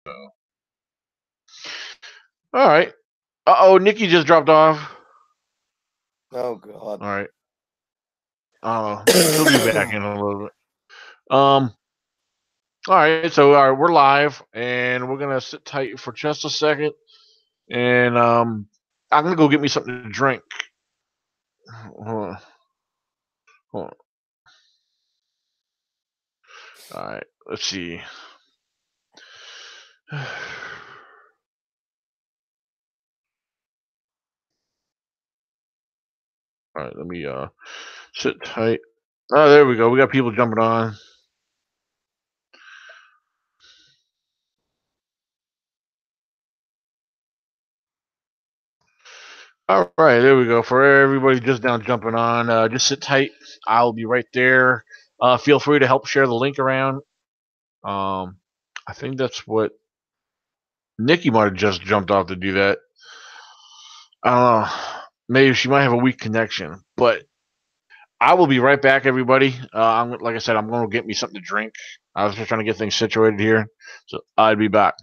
All right. Uh-oh, Nikki just dropped off. Oh, God. All right. She'll be back in a little bit. All right, so we're live, and we're gonna sit tight for just a second, and I'm gonna go get me something to drink. Hold on. Hold on. All right, let's see. All right, let me sit tight. Oh, there we go. We got people jumping on. All right, there we go. For everybody just now jumping on, just sit tight. I'll be right there. Feel free to help share the link around. I think that's what Nikki might have just jumped off to do that. I don't know. Maybe she might have a weak connection, but I will be right back, everybody. Like I said, I'm going to get me something to drink. I was just trying to get things situated here, so I'll be back.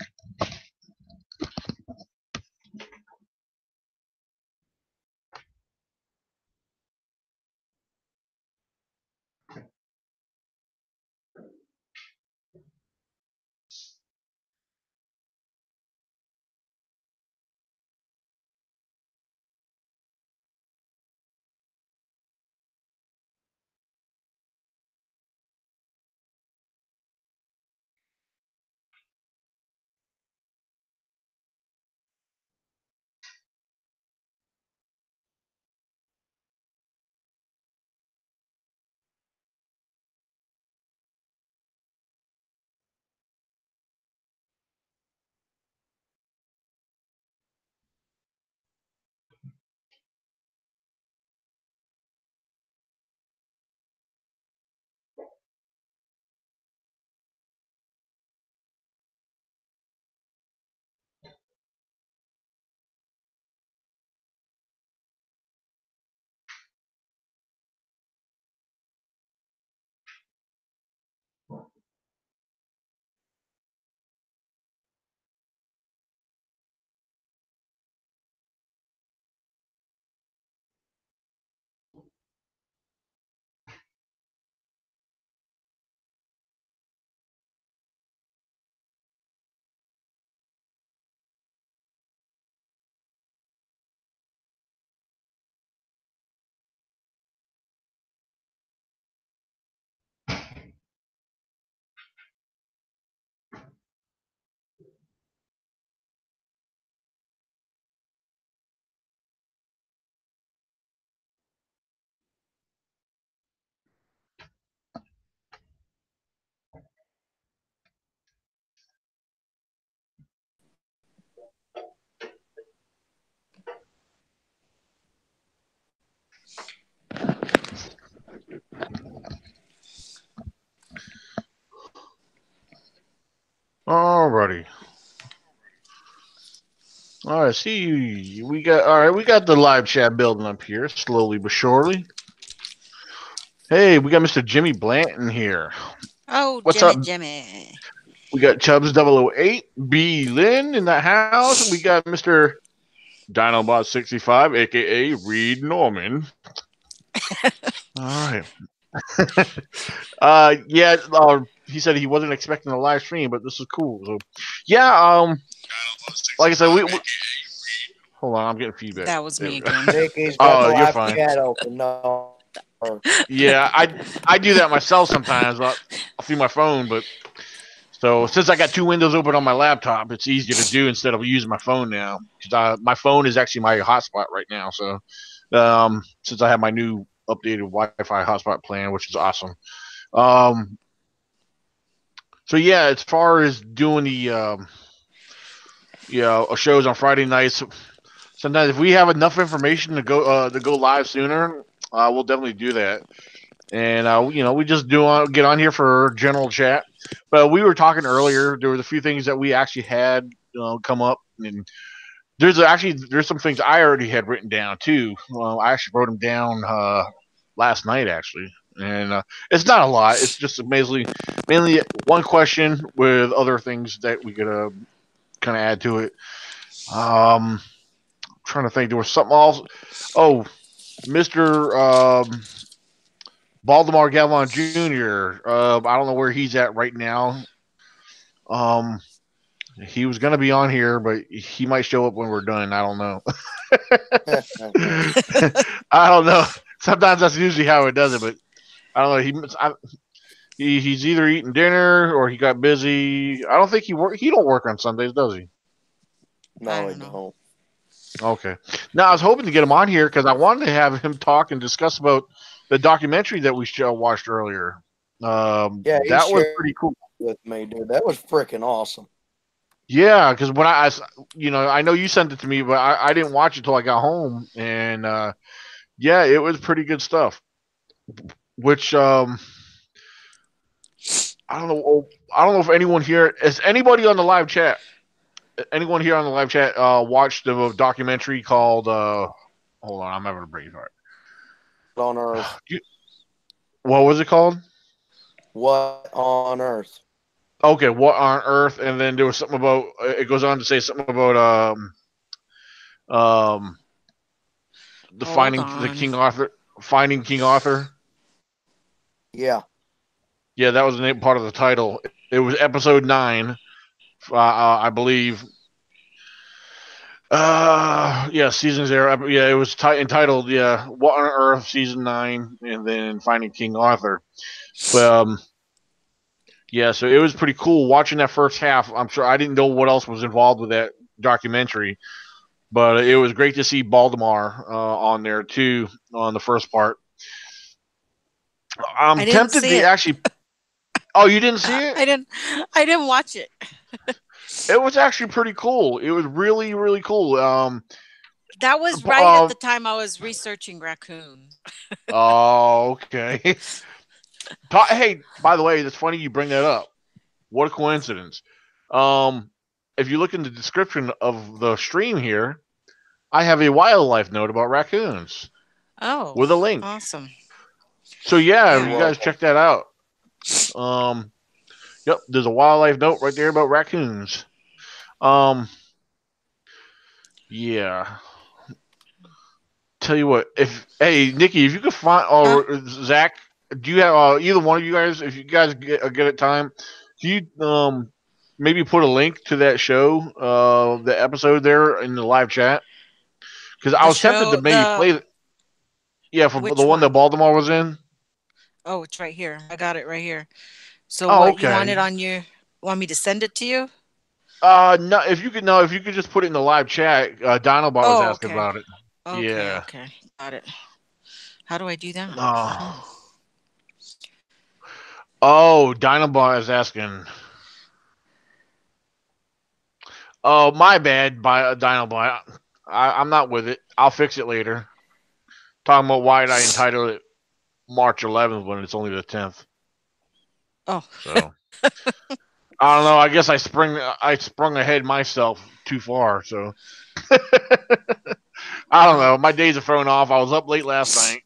Alrighty. All right, see, we got the live chat building up here slowly but surely. Hey, we got Mr. Jimmy Blanton here. Oh, What's Jimmy, up? Jimmy. We got Chubbs 008, B Lynn in the house. We got Mr. Dinobot 65, aka Reed Norman. All right. Yeah. He said he wasn't expecting a live stream, but this is cool. So, yeah. Like I said, we hold on. I'm getting feedback. That was me again. Nikki's got Oh, the you're live fine. chat open. No. Yeah, I do that myself sometimes through my phone, but so since I got two windows open on my laptop, it's easier to do instead of using my phone now. Because my phone is actually my hotspot right now. So since I have my new updated Wi-Fi hotspot plan, which is awesome. So yeah, as far as doing the shows on Friday nights, sometimes if we have enough information to go live sooner, we'll definitely do that. And we just get on here for general chat. But we were talking earlier. There was a few things that we actually had come up, and there's some things I already had written down too. I actually wrote them down last night actually. and it's not a lot. It's just mainly one question with other things that we could kind of add to it. Trying to think, there was something else. Oh, Mister Baltimore Gavon Jr. I don't know where he's at right now. Um, he was gonna be on here, but he might show up when we're done. I don't know. I don't know. Sometimes that's usually how it does it, but I don't know. He's either eating dinner or he got busy. I don't think he work. He don't work on Sundays, does he? No, I don't. Okay. Now I was hoping to get him on here because I wanted to have him talk and discuss about the documentary that we watched earlier. Yeah, he that was shared pretty cool. with me, dude. That was freaking awesome. Yeah, because when I know you sent it to me, but I didn't watch it till I got home, and yeah, it was pretty good stuff. Which I don't know if anyone here is anybody on the live chat. Anyone here on the live chat watched the documentary called hold on, I'm having a brain fart. On Earth. What was it called? What on Earth? Okay, what on Earth? And then there was something about. It goes on to say something about um the Hold finding the on. King Arthur, finding King Arthur. Yeah. Yeah, that was the name part of the title. It was episode 9, I believe. Yeah, season 0. Yeah, it was entitled, yeah, What on Earth, season 9, and then Finding King Arthur. But yeah, so it was pretty cool watching that first half. I'm sure I didn't know what else was involved with that documentary, but it was great to see Baltimore on there too on the first part. I'm I didn't tempted see to it. actually. Oh, you didn't see it? I didn't watch it. It was actually pretty cool. It was really, really cool. That was right at the time I was researching raccoons. Oh, okay. Hey, by the way, it's funny you bring that up. What a coincidence. If you look in the description of the stream here, I have a wildlife note about raccoons Oh, with a link. awesome. So yeah, Yeah. you guys check that out. Yep, there's a wildlife note right there about raccoons. Yeah. Tell you what, hey Nikki, if you could find or Zach, do you have either one of you guys? If you guys get at time, do you maybe put a link to that show, the episode there in the live chat? Because I was tempted to maybe play it. Yeah, for the one that Baltimore was in. Oh, it's right here. I got it right here. So what okay. You want it on your? Want me to send it to you? No. If you could just put it in the live chat. Dinobot was asking about it. Okay, yeah. Okay. Got it. How do I do that? Oh, Dinobot is asking. Oh, my bad, by Dinobot. I'm not with it. I'll fix it later. Talking about why did I entitle it March 11th when it's only the 10th. Oh. So I don't know. I guess I sprung ahead myself too far. So I don't know. My days are thrown off. I was up late last night.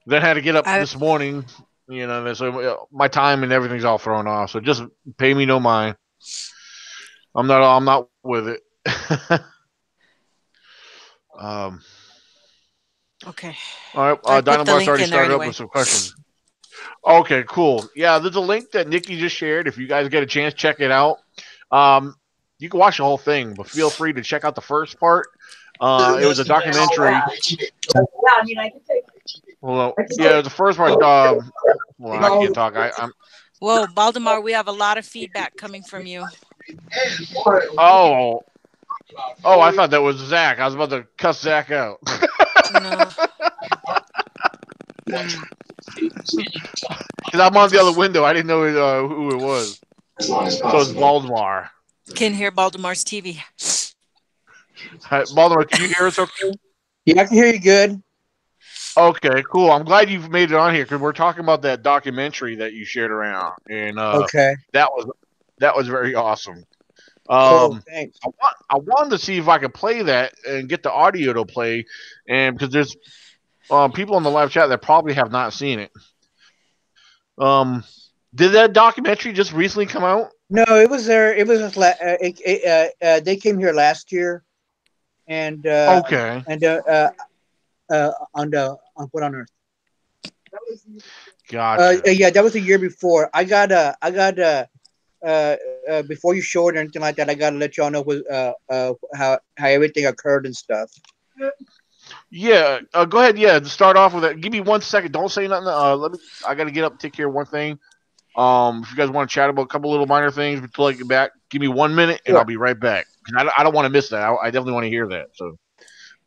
Then had to get up this morning. You know, so my time and everything's all thrown off. So just pay me no mind. I'm not with it. Okay. All right. Dinobot's already started up with some questions. Okay, cool. Yeah, there's a link that Nikki just shared. If you guys get a chance, check it out. You can watch the whole thing, but feel free to check out the first part. It was a documentary. Well, yeah, the first part. Well, I can't talk. Whoa, Baltimore, we have a lot of feedback coming from you. Oh, I thought that was Zach. I was about to cuss Zach out. No. Because I'm on the other window. I didn't know who it was. So it's Baltimore. Can hear Baltimore's TV. Hi, Baltimore, can you hear us okay? Yeah, I can hear you good. Okay, cool. I'm glad you've made it on here because we're talking about that documentary that you shared around, and okay, that was very awesome. Cool, thanks. I wanted to see if I could play that and get the audio to play, and because there's people in the live chat that probably have not seen it. Did that documentary just recently come out? No, it was there. It was just they came here last year, and Okay, on what on earth? gotcha. Yeah, that was the year before. Before you show it or anything like that, I gotta let y'all know how everything occurred and stuff. Yeah, go ahead. Yeah, to start off with that. Give me 1 second. Don't say nothing. Let me. I gotta get up, and take care of one thing. If you guys want to chat about a couple little minor things until I get back, give me 1 minute, and I'll Sure. be right back. I don't want to miss that. I definitely want to hear that. So,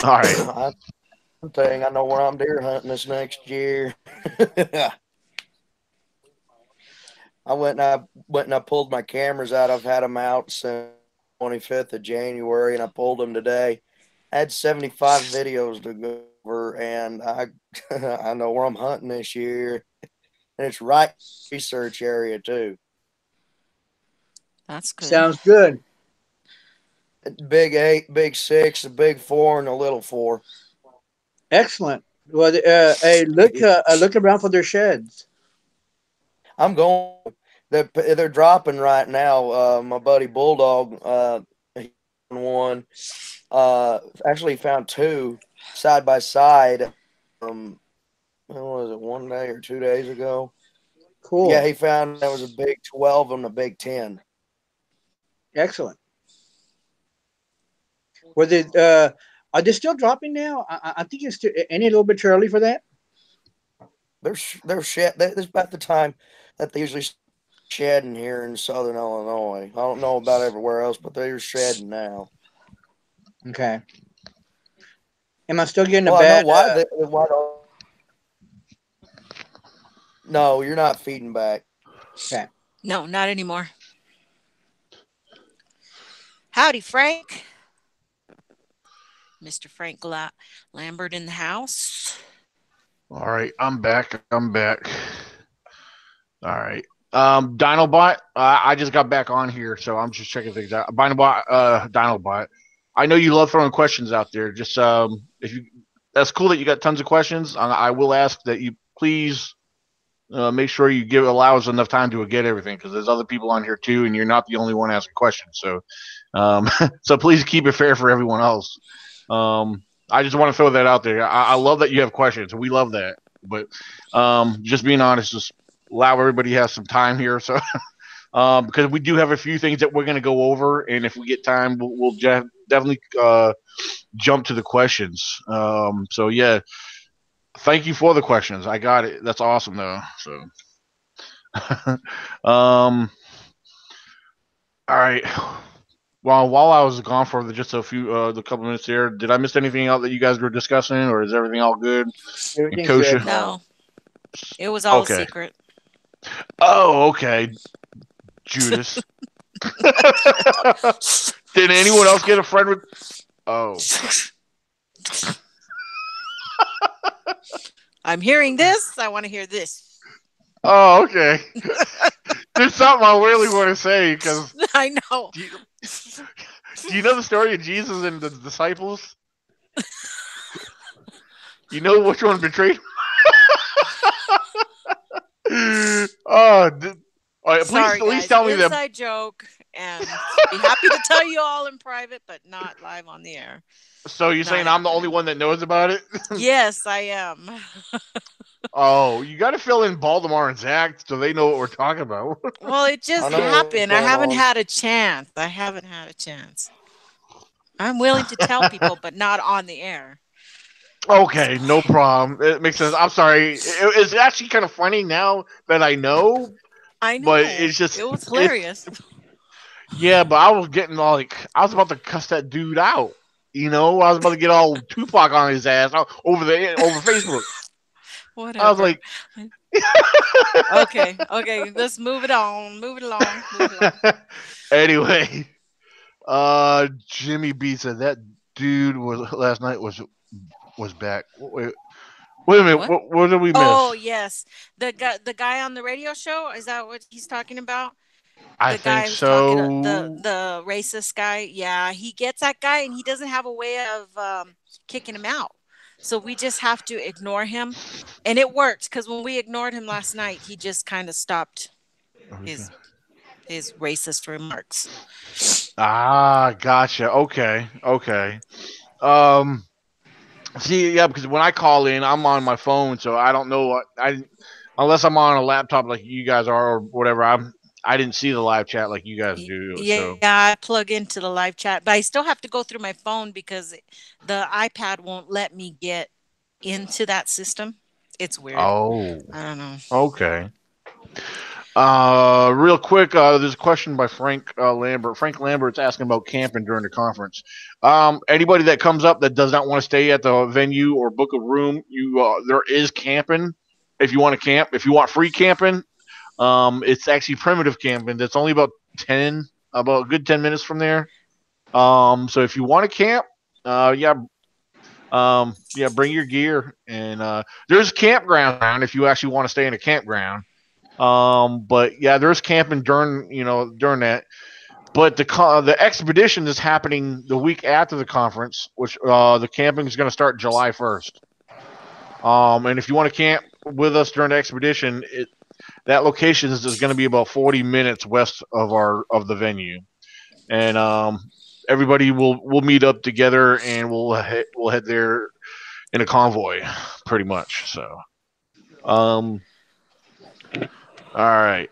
all right. I'm saying I know where I'm deer hunting this next year. I went and I pulled my cameras out. I've had them out since 25th of January, and I pulled them today. I had 75 videos to go over, and I I know where I'm hunting this year, and it's right research area too. That's good. Sounds good. Big 8, big 6, a big 4, and a little 4. Excellent. Well, hey, look around for their sheds. I'm going. They're dropping right now. My buddy Bulldog, he found one. Actually found 2 side by side. When was it, 1 day or 2 days ago? Cool. Yeah, he found there was a big 12 and a big 10. Excellent. Were they? Are they still dropping now? I think it's still any a little bit too early for that. They're shed. This is about the time that they usually shedding here in Southern Illinois. I don't know about everywhere else, but they're shedding now. Okay. Am I still getting a Well, I know bad? why. Why don't? No, you're not feeding back. Okay. No, not anymore. Howdy, Frank. Mr. Frank Lambert in the house. All right, I'm back. I'm back. All right. Dinobot, I just got back on here, so I'm just checking things out. Dinobot, I know you love throwing questions out there. Just if you, that's cool that you got tons of questions. I will ask that you please make sure you allow us enough time to get everything because there's other people on here too, and you're not the only one asking questions. So, so please keep it fair for everyone else. I just want to throw that out there. I love that you have questions. We love that, but just being honest, just allow everybody to have some time here. So, because we do have a few things that we're going to go over, and if we get time, we'll definitely jump to the questions. So yeah, thank you for the questions. I got it. That's awesome though. So, all right. Well, while I was gone for just the couple minutes here, did I miss anything out that you guys were discussing, or is everything all good and Everything's kosher? good. No, it was all Okay. secret. Oh, okay. Judas. Did anyone else get a friend with? Oh. I'm hearing this. I want to hear this. Oh, okay. There's something I really want to say because I know. do you know the story of Jesus and the disciples? You know which one betrayed? Oh, all right, Sorry, please guys. tell me that. Inside joke, and be happy to tell you all in private, but not live on the air. So you're saying I'm the only one that knows about it? Yes, I am. Oh, you got to fill in Baltimore and Zach so they know what we're talking about. Well, it just happened. I haven't had a chance. I'm willing to tell people, but not on the air. Okay, no problem. It makes sense. I'm sorry. It's actually kind of funny now that I know. I know. But it's just it was hilarious. Yeah, but I was getting all I was about to cuss that dude out. You know, I was about to get all Tupac on his ass over Facebook. Whatever. I was like, okay, let's move it on. Move it along. Anyway, Jimmy B said that dude last night was back. Wait a minute. What did we miss? Oh yes, the guy on the radio show. Is that what he's talking about? I think so. The racist guy. Yeah, he gets that guy, and he doesn't have a way of kicking him out. So we just have to ignore him. And it worked because when we ignored him last night, he just kind of stopped his his racist remarks. Ah, gotcha. Okay, okay. Um, See, yeah, because when I call in, I'm on my phone, so I don't know what unless I'm on a laptop like you guys are or whatever. I didn't see the live chat like you guys do. Yeah, So I plug into the live chat, but I still have to go through my phone because the iPad won't let me get into that system. It's weird. oh, I don't know. okay. Real quick, there's a question by Frank Lambert. Frank Lambert's asking about camping during the conference. Anybody that comes up that does not want to stay at the venue or book a room, there is camping if you want to camp. If you want free camping, it's actually primitive camping. That's only about a good 10 minutes from there. So if you want to camp, yeah, yeah, bring your gear and there's campground around if you actually want to stay in a campground. But yeah, there's camping during that. But the expedition is happening the week after the conference, which the camping is going to start July 1st. And if you want to camp with us during the expedition, that location is going to be about 40 minutes west of the venue, and everybody will meet up together and we'll head there in a convoy, pretty much. So, all right.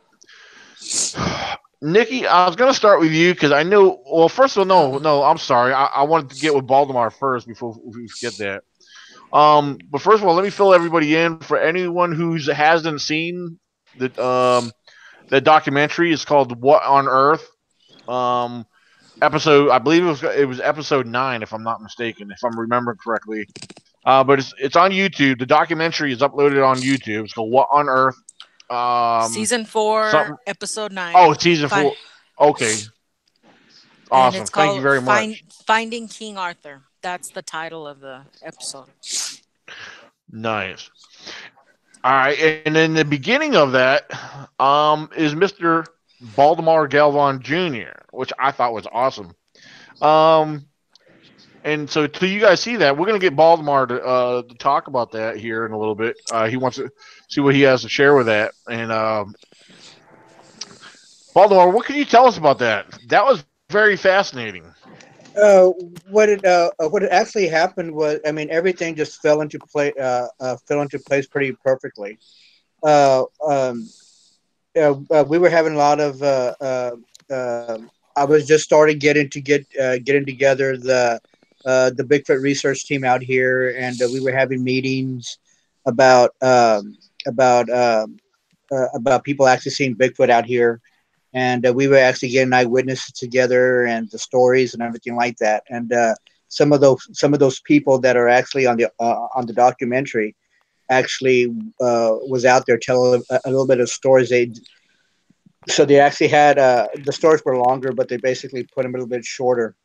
Nikki, I was gonna start with you because I know. Well, first of all, no, I'm sorry. I wanted to get with Baltimore first before we forget that. But first of all, let me fill everybody in. For anyone who hasn't seen the documentary, is called "What on Earth." Um, episode, I believe it was episode 9, if I'm not mistaken, if I'm remembering correctly. But it's on YouTube. The documentary is uploaded on YouTube. It's called "What on Earth." Season 4, Something. episode 9. Oh, it's season 4. Okay, And awesome. it's Thank you called very much. Finding King Arthur. That's the title of the episode. Nice. All right, and then the beginning of that is Mr. Baltimore Galvan Jr., which I thought was awesome. Um, and so till you guys see that, we're gonna get Baltimore to talk about that here in a little bit. He wants to see what he has to share with that. And Baltimore, what can you tell us about that? That was very fascinating. Uh, what actually happened was, I mean, everything just fell into place pretty perfectly. Uh, um, we were having a lot of. I was just starting getting together the Bigfoot research team out here, and we were having meetings about about um, about people actually seeing Bigfoot out here, and we were actually getting eyewitnesses together and the stories and everything like that. And some of those people that are actually on the documentary actually was out there telling a little bit of stories. They actually had the stories were longer, but they basically put them a little bit shorter.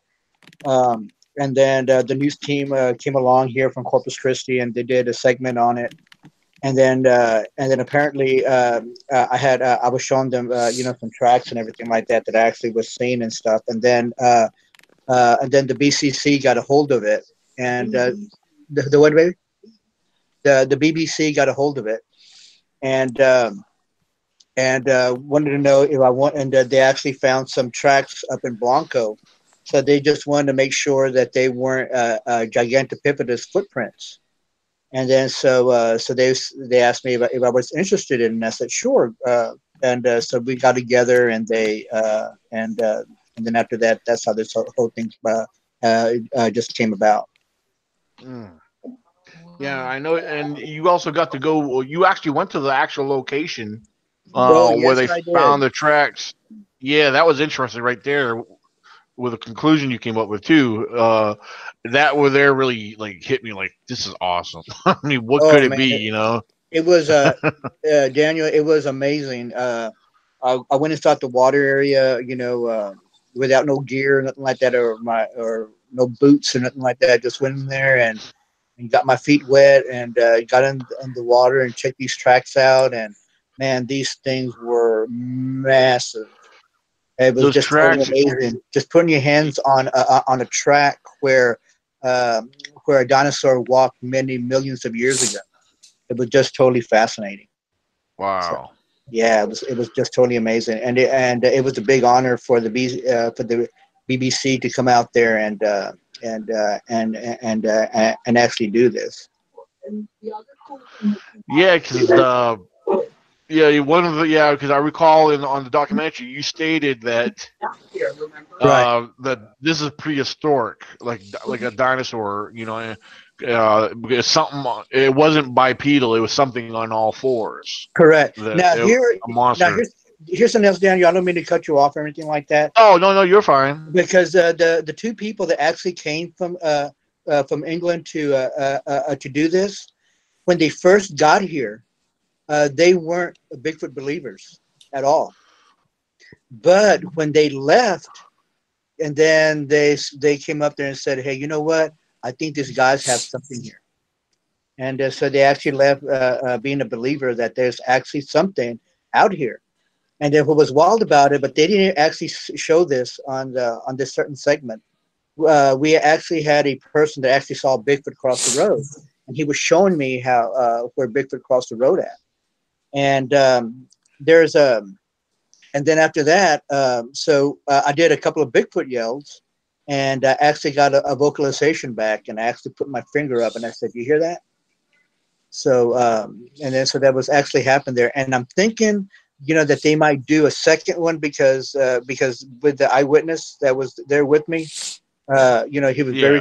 And then the news team came along here from Corpus Christi, and they did a segment on it. And then apparently I was showing them some tracks and everything like that I actually was seeing and stuff. And then the BCC got a hold of it, and the what, baby? The BBC got a hold of it, and wanted to know if I want. And they actually found some tracks up in Blanco, so they just wanted to make sure that they weren't Gigantopithecus footprints. And then so they asked me if I was interested in it, and I said sure. And so we got together, and then after that, that's how this whole thing just came about. Mm. Yeah, Wow. I know. And you also got to go. Well, you actually went to the actual location Oh where yes, they I found did. the tracks. Yeah, that was interesting right there with the conclusion you came up with too. That were there really like hit me like this is awesome. I mean, what Oh could it man, be? You know? it was Daniel. It was amazing. I went and sought the water area, without no gear or nothing like that, or no boots or nothing like that. Just went in there and got my feet wet, and got in the water and checked these tracks out. And man, these things were massive. It was Those just totally tracks. amazing. Just putting your hands on a track where where a dinosaur walked many millions of years ago. It was just totally fascinating. So, Wow. yeah, it was just totally amazing, and it was a big honor for the BBC to come out there and actually do this. Yeah, because one of the because I recall on the documentary you stated that Right. that this is prehistoric, like a dinosaur, because something, it wasn't bipedal, it was something on all fours. Correct. That Now it, here, a now monster. here's something else, Daniel. I don't mean to cut you off or anything like that, Oh no, you're fine. because the two people that actually came from England to do this, when they first got here, they weren't Bigfoot believers at all. But when they left, and then they came up there and said, "Hey, you know what? I think these guys have something here." And so they actually left being a believer that there's actually something out here. And then what was wild about it, but they didn't actually show this on this certain segment. We actually had a person that actually saw Bigfoot cross the road, and he was showing me how where Bigfoot crossed the road at. And there's a, and then after that, I did a couple of Bigfoot yells, and I actually got a vocalization back, and I actually put my finger up, and I said, "You hear that?" So and then so that was actually happened there, and I'm thinking, that they might do a second one because with the eyewitness that was there with me, he was very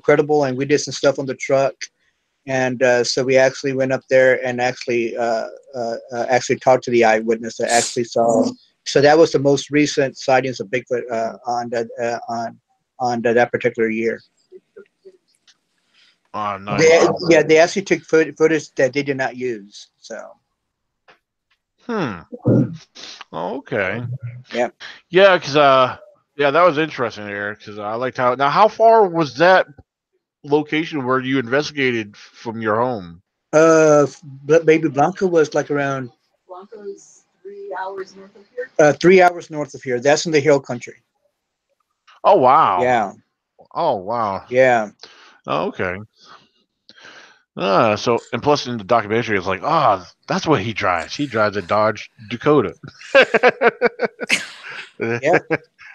credible, and we did some stuff on the truck, and so we actually went up there and actually talked to the eyewitness that actually saw. So that was the most recent sightings of Bigfoot on that particular year. Oh, nice. They actually took footage that they did not use. So. Oh, okay. Yeah. Yeah, because that was interesting there. Because I liked how far was that location where you investigated from your home? Baby Blanca was like around. Blanca's 3 hours north of here. 3 hours north of here. That's in the hill country. Oh wow. Yeah. Oh wow. Yeah. Oh, okay. So and plus in the documentary, it's like, that's what he drives. He drives a Dodge Dakota. Yeah.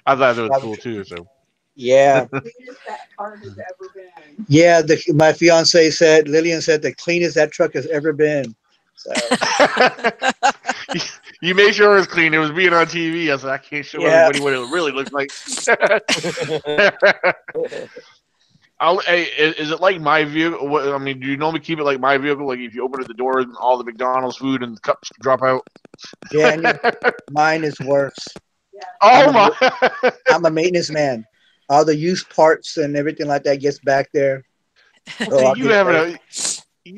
I thought that was cool too. So. Yeah. The cleanest that car has ever been. Yeah. My fiance said, Lillian said, the cleanest that truck has ever been. So. You made sure it was clean. It was being on TV. I said, I can't show everybody what it really looks like. Hey, is it like my vehicle? I mean, do you normally keep it like my vehicle? Like if you open the door and all the McDonald's food and the cups drop out? Yeah, mine is worse. Yeah. Oh I'm a maintenance man. All the used parts and everything like that gets back there. So you have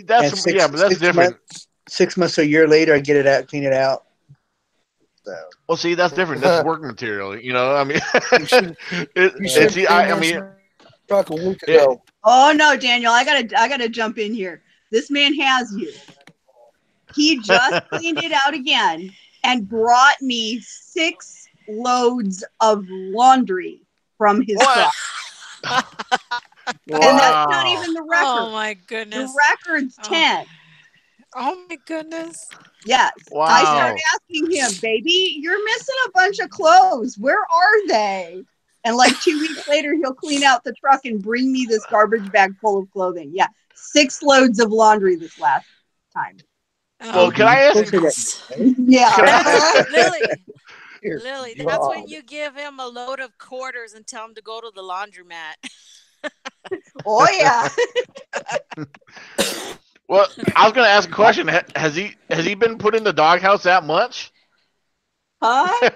that's different. 6 months to a year later, I get it out, clean it out. So. Well, see, that's different. That's work material. I mean, truck a week ago. Oh no, Daniel, I gotta jump in here. This man has you. He just cleaned it out again and brought me 6 loads of laundry from his truck. Wow. And that's not even the record. Oh my goodness. The record's 10. Oh my goodness. Yes. Wow. I started asking him, baby, you're missing a bunch of clothes. Where are they? And like 2 weeks later, he'll clean out the truck and bring me this garbage bag full of clothing. Yeah. 6 loads of laundry this last time. Well, can I ask you? Yeah. Lily, that's when you give him a load of quarters and tell him to go to the laundromat. Oh, yeah. Well, I was going to ask a question. Has he been put in the doghouse that much? Huh?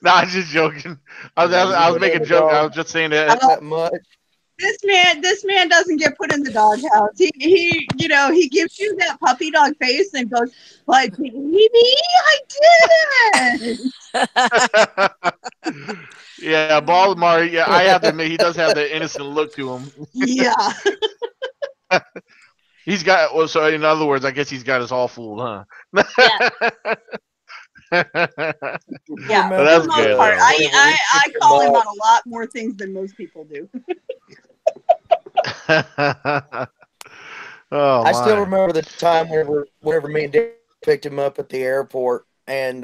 No, I'm just joking. I was making a joke. I was just saying that much. This man doesn't get put in the doghouse. He gives you that puppy dog face and goes, "But baby, I didn't." Yeah, Baltimore. Yeah, I have to admit he does have that innocent look to him. Yeah. He's got. Well, so in other words, I guess he's got us all fooled, huh? Yeah. Yeah, that's good. I call him on a lot more things than most people do. Oh I still my. remember the time whenever me and Dad picked him up at the airport, and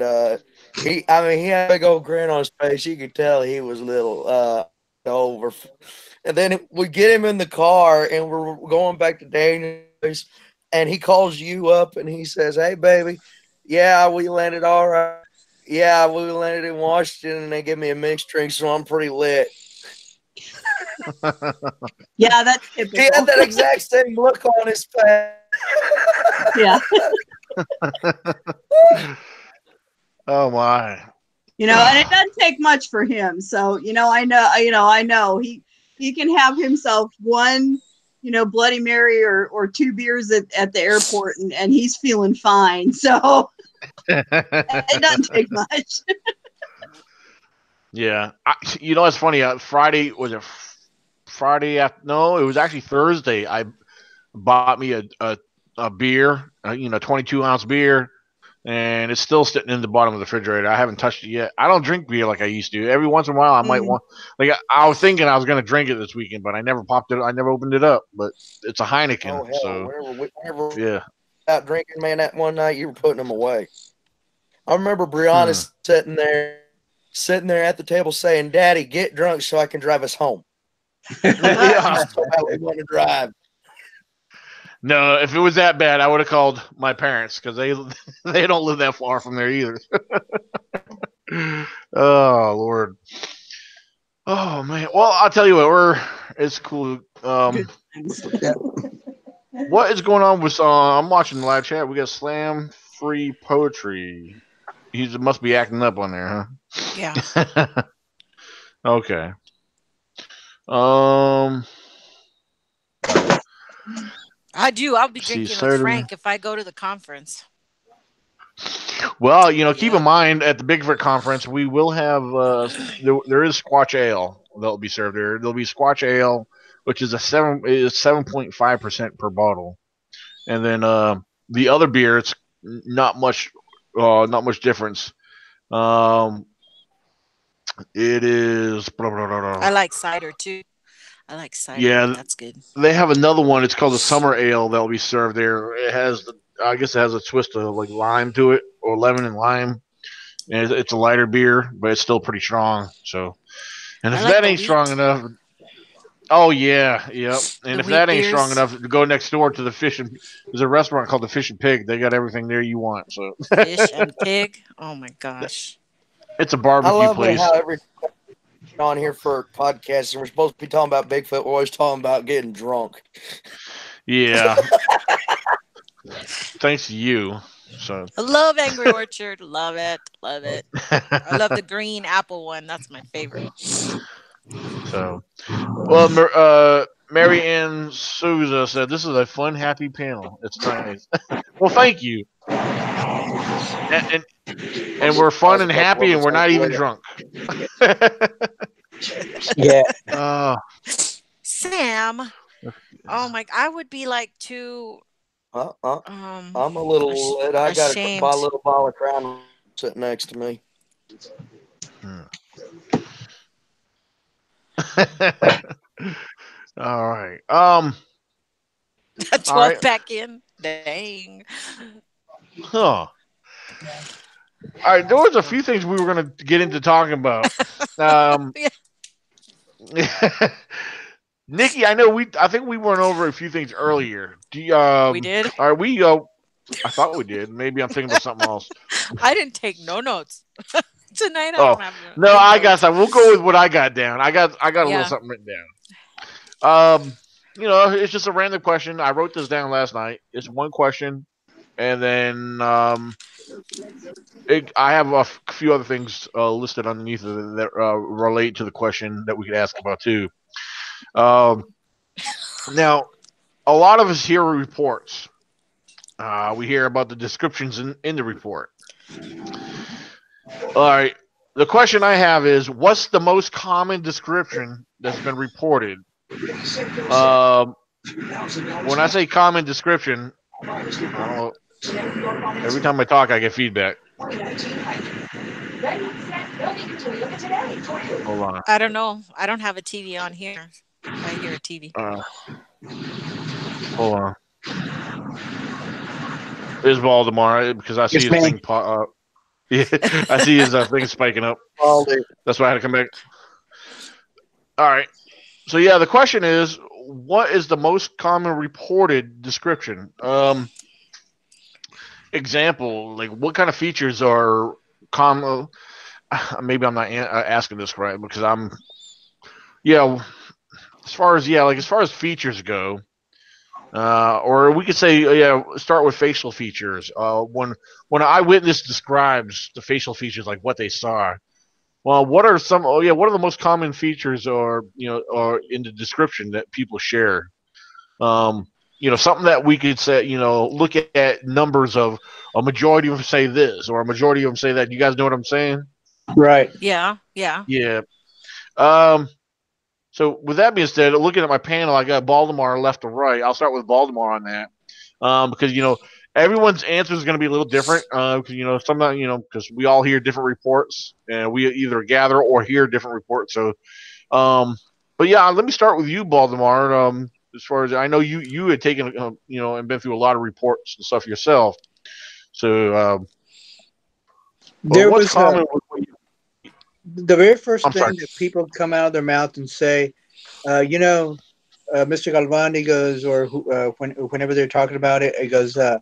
he had a big old grin on his face. You could tell he was a little over. And then we get him in the car, and we're going back to Daniel's, and he calls you up, and he says, "Hey, baby, yeah, we landed all right. Yeah, we landed in Washington, and they give me a mixed drink, so I'm pretty lit." Yeah, that's He typical. had that exact same look on his face. Yeah. Oh my. And it doesn't take much for him. So, I know he can have himself one, Bloody Mary or two beers at the airport and he's feeling fine. So it doesn't take much. Yeah. It's funny. Friday was it Friday after? No, it was actually Thursday. I bought me a beer, 22-ounce beer, and it's still sitting in the bottom of the refrigerator. I haven't touched it yet. I don't drink beer like I used to. Every once in a while, I might want. Like I was thinking I was gonna drink it this weekend, but I never popped it. I never opened it up. But it's a Heineken, Oh hell, so whenever yeah. out drinking, man, that one night you were putting them away. I remember Hmm. Brianna sitting there at the table saying, "Daddy, get drunk so I can drive us home." Yeah. So I would want to drive. No, if it was that bad, I would have called my parents because they don't live that far from there either. Oh Lord. Oh man. Well, I'll tell you what. It's cool. Good times. What is going on with? I'm watching the live chat. We got Slam Free Poetry. He must be acting up on there, Yeah. huh? Okay. Um. I'll be See, drinking with Saturday. Frank if I go to the conference. Well, keep in Yep. mind at the Bigfoot conference, we will have there is Squatch Ale that'll be served there. There'll be Squatch Ale, which is 7.5% per bottle, and then the other beer, it's not much difference. Um, it is I like cider too. I like cider. yeah. That's good. They have another one. It's called the Summer Ale that'll be served there. I guess it has a twist of like lime to it, or lemon and lime. And it's a lighter beer, but it's still pretty strong. So, and I if like that the ain't strong wheat. enough, oh yeah, yep. And The if wheat that ain't strong beers. enough, to go next door to the Fish and there's a restaurant called the Fish and Pig. They got everything there you want. So Fish and pig. Oh my gosh. it's a I barbecue love it place. how every on here for podcasts and we're supposed to be talking about Bigfoot. We're always talking about getting drunk. Yeah, thanks to you. So, I love Angry Orchard. Love it. Love it. I love the green apple one. That's my favorite. so well, Mary Ann Souza said this is a fun, happy panel. It's nice. Well, thank you. And, and we're I fun was a and couple happy, of and us we're on not the even way. drunk. Yeah. Sam. Oh my! I would be like too I'm a little lit. I got a ashamed. little bottle of Crown sitting next to me. All right. A All right. 12-pack in. Dang. Huh. All right. There was a few things we were gonna get into talking about. Um, Yeah. Nikki, I think we went over a few things earlier. We did. Are we? I thought we did. Maybe I'm thinking about something else. I didn't take no notes tonight. I Oh don't have no, any I got notes. some. We'll go with what I got down. I got a little Yeah. something written down. It's just a random question. I wrote this down last night. It's one question, and then I have a few other things listed underneath of it that relate to the question that we could ask about too. Um, Now, a lot of us hear reports. We hear about the descriptions in the report. All right. The question I have is, what's the most common description that's been reported? When I say common description, I don't know. Every time I talk, I get feedback. Hold on. I don't know. I don't have a TV on here. I hear a TV. Hold on. It's Baltimore because I see his thing pop up. Yeah, I see his thing spiking up. That's why I had to come back. All right. So yeah, the question is, what is the most common reported description? Example, like what kind of features are common? Maybe I'm not asking this right because I'm. Yeah, as far as features go, or we could say start with facial features. When an eyewitness describes the facial features, like what they saw. Well, what are some? Oh yeah, what are the most common features, or in the description that people share? Something that we could say, look at numbers of a majority of them say this, or a majority of them say that. You guys know what I'm saying? Right. Yeah. Yeah. Um. So with that being said, looking at my panel, I got Baltimore left to right. I'll start with Baltimore on that, because everyone's answer is going to be a little different. Because because we all hear different reports, and we either gather or hear different reports. So, but yeah, let me start with you, Baltimore. As far as I know, you had taken and been through a lot of reports and stuff yourself. So, There what's was common? the very first I'm sorry. thing that people come out of their mouth and say, Mr. Galvani goes, or whenever they're talking about it, it goes, I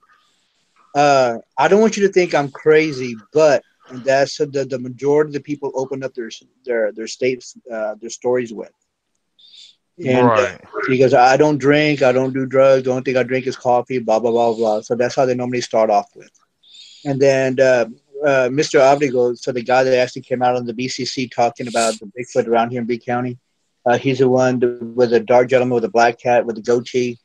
don't want you to think I'm crazy, but, and that's the majority of the people open up their states, their stories with. And Right. he goes, I don't drink, I don't do drugs, the only thing I drink is coffee, blah, blah, blah, blah. So that's how they normally start off with. And then Mr. Avdi goes, so the guy that actually came out on the BCC talking about the Bigfoot around here in B County, he's the one with a dark gentleman with a black cat with a goatee.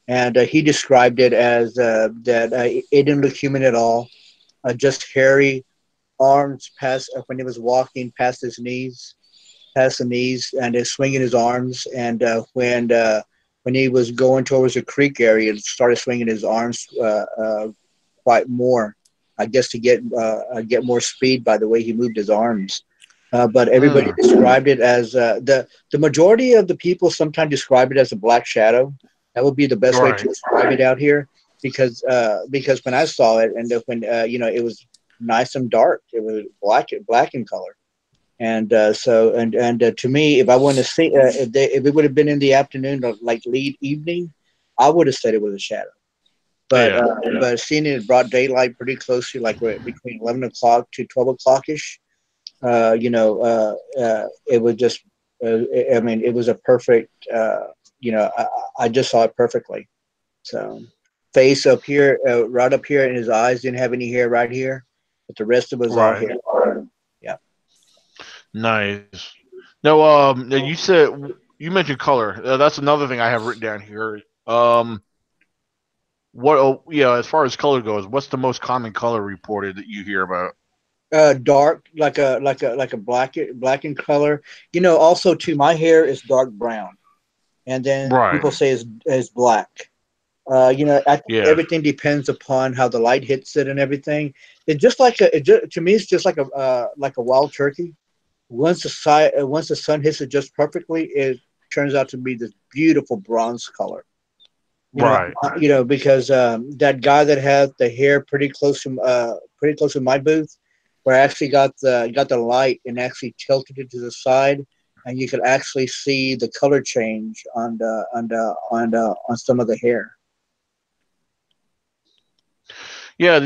And he described it as that it didn't look human at all, just hairy arms past when he was walking past the knees, and is swinging his arms. And when he was going towards the creek area, he started swinging his arms quite more, I guess, to get more speed by the way he moved his arms. But everybody described it as the majority of the people sometimes describe it as a black shadow. That would be the best way to describe it out here, because when I saw it, and when it was nice and dark, it was black in color. And to me, if I want to see, if it would have been in the afternoon or like late evening, I would have said it was a shadow. But but seeing it in broad daylight, pretty closely, like between 11 o'clock to 12 o'clock ish, it was just. I mean, it was a perfect. I just saw it perfectly. So, face up here, right up here, and his eyes didn't have any hair right here, but the rest of it was all hair. Yeah. Nice. No, you said you mentioned color. That's another thing I have written down here. As far as color goes, what's the most common color reported that you hear about? Dark, like a black in color. Also too, my hair is dark brown, and then Right. people say is black. I think everything depends upon how the light hits it and everything. It's just to me, it's just like a wild turkey. Once the sun hits it just perfectly, it turns out to be this beautiful bronze color. Right. Because that guy that had the hair pretty close to my booth, where I actually got the light and actually tilted it to the side, and you could actually see the color change on some of the hair. Yeah.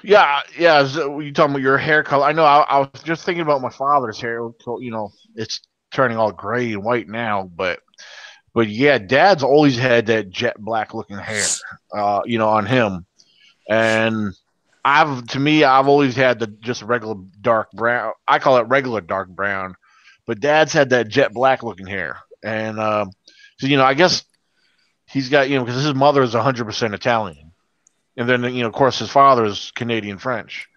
You talking about your hair color? I know. I was just thinking about my father's hair. It's turning all gray and white now, but yeah, Dad's always had that jet black looking hair. On him, and I've always had the just regular dark brown. I call it regular dark brown, but Dad's had that jet black looking hair, and so I guess he's got because his mother is 100% Italian, and then of course his father is Canadian French,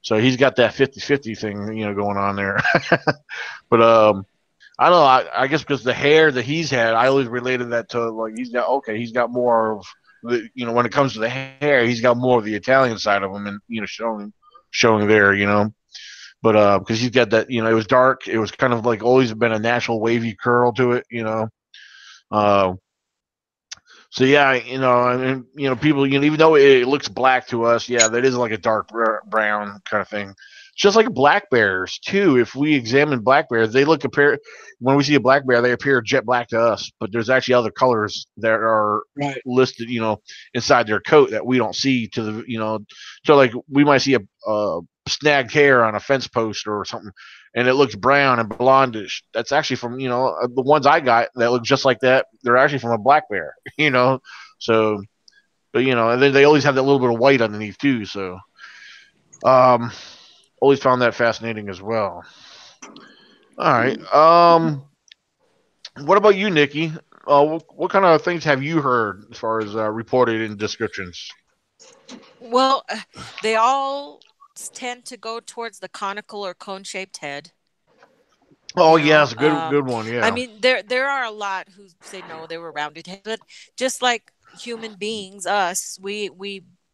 so he's got that 50-50 thing going on there. But I don't know. I guess because the hair that he's had, I always related that to like he's got more of the when it comes to the hair, he's got more of the Italian side of him, and showing there. but because he's got that, it was dark. It was kind of like always been a natural wavy curl to it. Uh, so yeah, I mean, people, even though it looks black to us, yeah, that is like a dark brown kind of thing. It's just like black bears too. If we examine black bears, they look appear when we see a black bear, they appear jet black to us, but there's actually other colors that are Right. listed, inside their coat that we don't see to so like we might see a snagged hair on a fence post or something, and it looks brown and blondish. That's actually from the ones I got that look just like that. They're actually from a black bear. So, but and then they always have that little bit of white underneath too. So, um, always found that fascinating as well. All right. What about you, Nikki? What kind of things have you heard as far as reported in descriptions? Well, they all tend to go towards the conical or cone-shaped head. Oh, yes, good one. I Yeah. mean, there are a lot who say no, they were rounded head, but just like human beings, us, we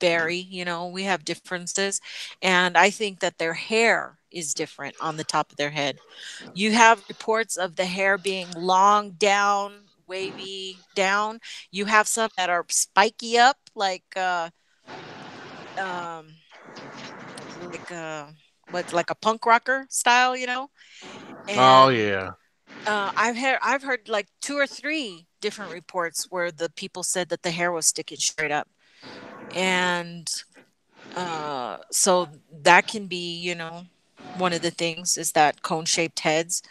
vary. We have differences, and I think that their hair is different on the top of their head. You have reports of the hair being long down, wavy down. You have some that are spiky up, um, like like a punk rocker style. Oh, And yeah. I've heard like two or three different reports where the people said that the hair was sticking straight up, and so that can be one of the things is that cone shaped heads.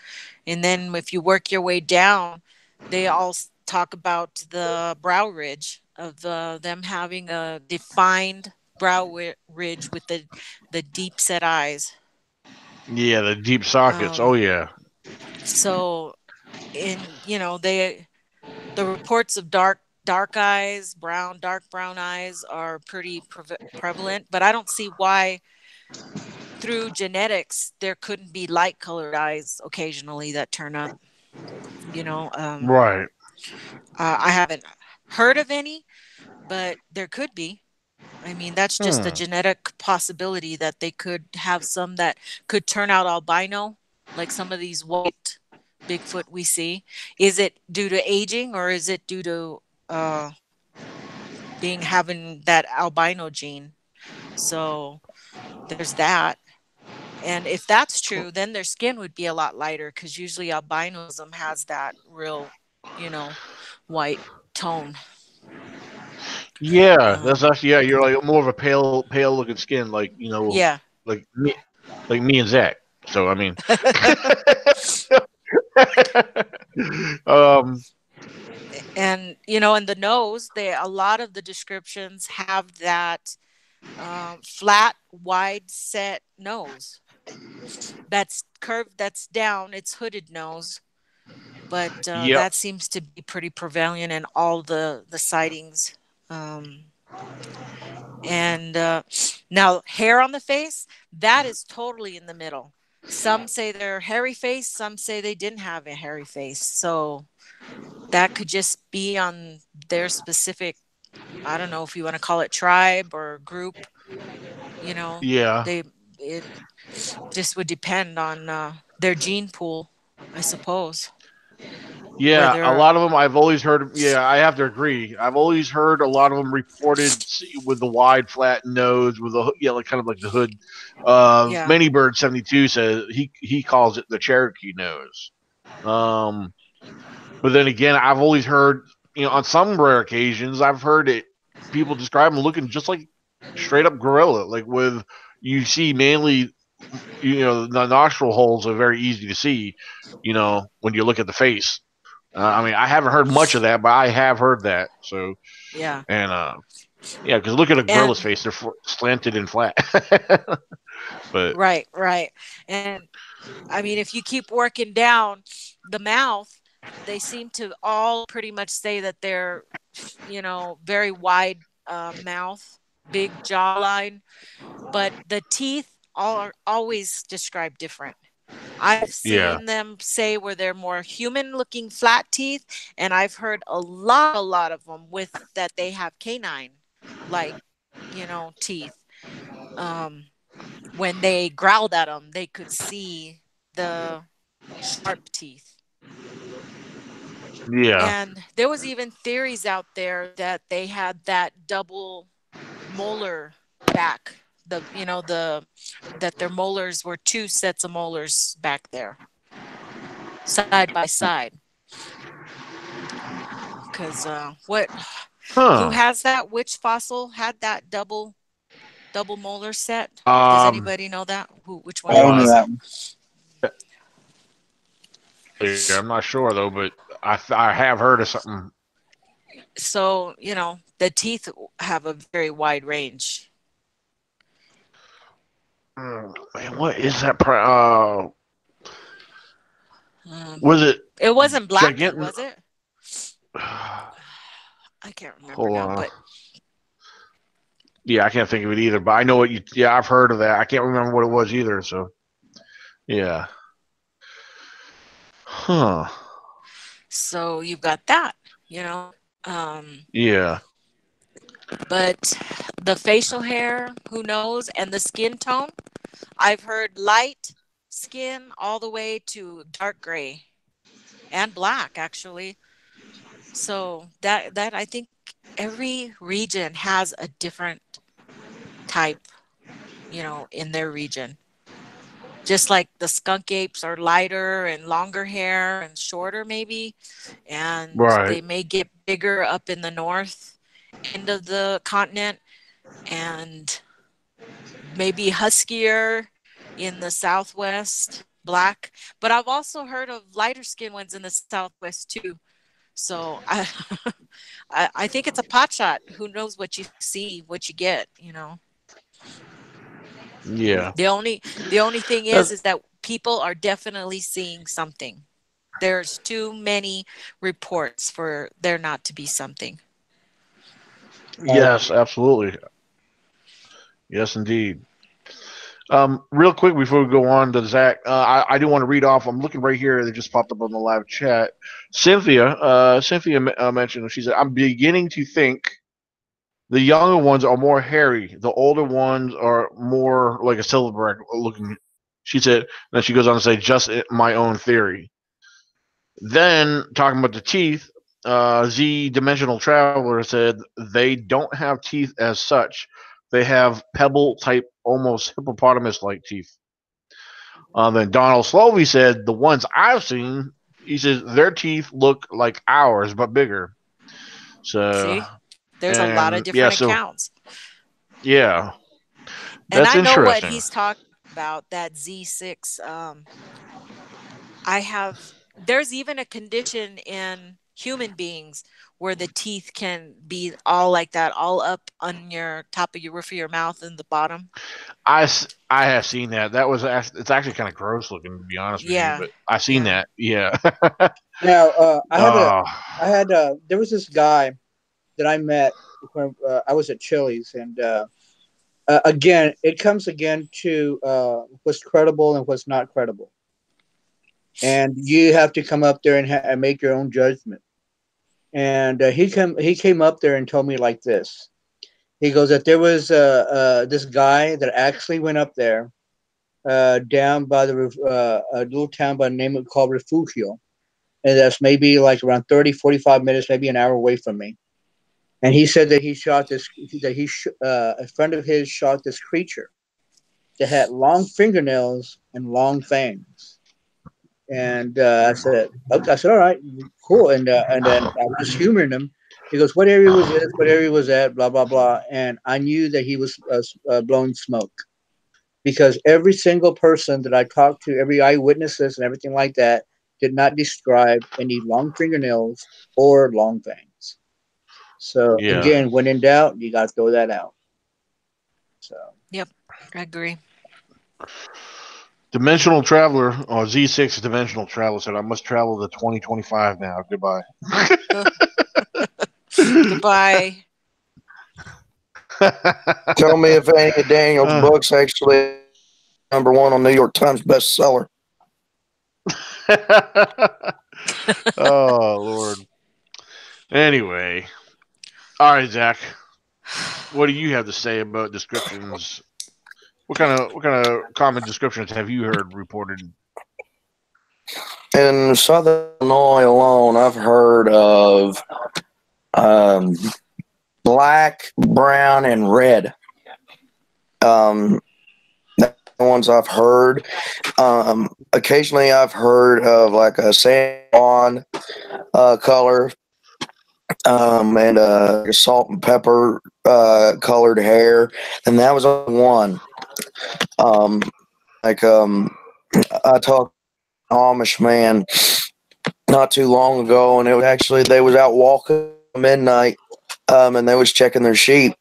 And then if you work your way down, they all talk about the brow ridge of them having a defined ridge with the deep set eyes. Yeah, the deep sockets. Oh, Um, yeah. so they the reports of dark eyes, dark brown eyes are pretty prevalent, but I don't see why through genetics there couldn't be light colored eyes occasionally that turn up. You know, um, Right. I haven't heard of any, but there could be. I mean, that's just a Hmm. genetic possibility that they could have some that could turn out albino, like some of these white Bigfoot we see. Is it due to aging or is it due to uh, being having that albino gene? So there's that. And if that's true, then their skin would be a lot lighter because usually albinism has that real, you know, white tone. Yeah, that's Um, actually, yeah. You're like more of a pale looking skin, like yeah. me, and Zach. So I mean, um, And in the nose, a lot of the descriptions have that flat, wide set nose that's curved, that's down. It's hooded nose, but yep, that seems to be pretty prevalent in all the sightings. Um, and now hair on the face, that is totally in the middle. Some say they're hairy face, some say they didn't have a hairy face. So that could just be on their specific, I don't know if you want to call it tribe or group, you know, yeah. they it just would depend on their gene pool, I suppose. Yeah, a Whether lot of them I've always heard. Yeah, I have to agree. I've always heard a lot of them reported with the wide, flat nose, with the like kind of like the hood. yeah, Many Bird 72 says he calls it the Cherokee nose. Um, but then again, I've always heard, on some rare occasions, I've heard it people describe them looking just like straight up gorilla, like with you see mainly, the nostril holes are very easy to see, when you look at the face. I mean, I haven't heard much of that, but I have heard that. So, yeah. and yeah, because look at a gorilla's And face; they're slanted and flat. But right. And I mean, if you keep working down the mouth, they seem to all pretty much say that they're, very wide mouth, big jawline, but the teeth all are always described different. I've yeah, seen them say where they're more human looking flat teeth, and I've heard a lot of them with that they have canine like, teeth. Um, when they growled at them, they could see the sharp teeth. Yeah. And there was even theories out there that they had that double molar back. That their molars were two sets of molars back there, side by side. Because who has that? Which fossil had that double molar set? Does anybody know that? Which one I it don't know was? that one. I'm not sure though, but I have heard of something. So the teeth have a very wide range. Man, what is that? Was it? It wasn't Blackie, Gigant? was it? I can't remember Hold now, on. but Yeah, I can't think of it either. But I know what you. Yeah, I've heard of that. I can't remember what it was either. So, yeah. Huh. so you've got that, Yeah. but the facial hair, who knows, and the skin tone, I've heard light skin all the way to dark gray and black, actually. So that I think every region has a different type, in their region. Just like the skunk apes are lighter and longer hair and shorter maybe, and Right. they may get bigger up in the north end of the continent and maybe huskier in the southwest, black. But I've also heard of lighter skin ones in the southwest too. So I think it's a pot shot. Who knows what you see, what you get. Yeah. The only thing is that people are definitely seeing something. There's too many reports for there not to be something. Yes, absolutely. Yes, indeed. Real quick before we go on to Zach, I do want to read off. I'm looking right here. They just popped up on the live chat. Cynthia mentioned. She said, "I'm beginning to think the younger ones are more hairy. The older ones are more like a silverback looking." She said. Then she goes on to say, "Just my own theory." Then talking about the teeth, Z Dimensional Traveler said they don't have teeth as such. They have pebble type, almost hippopotamus like teeth. Then Donald Slovey said the ones I've seen, he says their teeth look like ours but bigger. So See, there's a lot of different accounts. Yeah, And that's I know what interesting. he's talking about, that Z6. There's even a condition in human beings where the teeth can be all like that, all up on your top of your roof of your mouth and the bottom. I have seen that. It's actually kind of gross looking, to be honest with you, but I've seen that. Yeah. Now, there was this guy that I met when I was at Chili's, and again, it comes again to what's credible and what's not credible, and you have to come up there and make your own judgment. And he came up there and told me like this. He goes that there was this guy that actually went up there down by a little town by the name of called Refugio, and that's maybe like around 30, 45 minutes, maybe an hour away from me. And he said that a friend of his shot this creature that had long fingernails and long fangs. And I said, okay. I said, all right, cool. And then I was just humoring him. He goes, what area was this? What area was that? Blah blah blah. And I knew that he was blowing smoke because every single person that I talked to, every eyewitnesses and everything like that, did not describe any long fingernails or long fangs. So again, when in doubt, you got to throw that out. So. Yep, I agree. Dimensional Traveler, or Z6 Dimensional Traveler said, "I must travel to 2025 now. Goodbye." Goodbye. Tell me if any of Daniel's books actually #1 on New York Times bestseller. Oh Lord. Anyway, all right, Zach. What do you have to say about descriptions What kind of common descriptions have you heard reported? In Southern Illinois alone, I've heard of black, brown, and red. That's the ones I've heard. Occasionally, I've heard of like a sand color, and salt and pepper colored hair, and that was one. Um, I talked to an Amish man not too long ago, and it was actually they was out walking at midnight, and they was checking their sheep,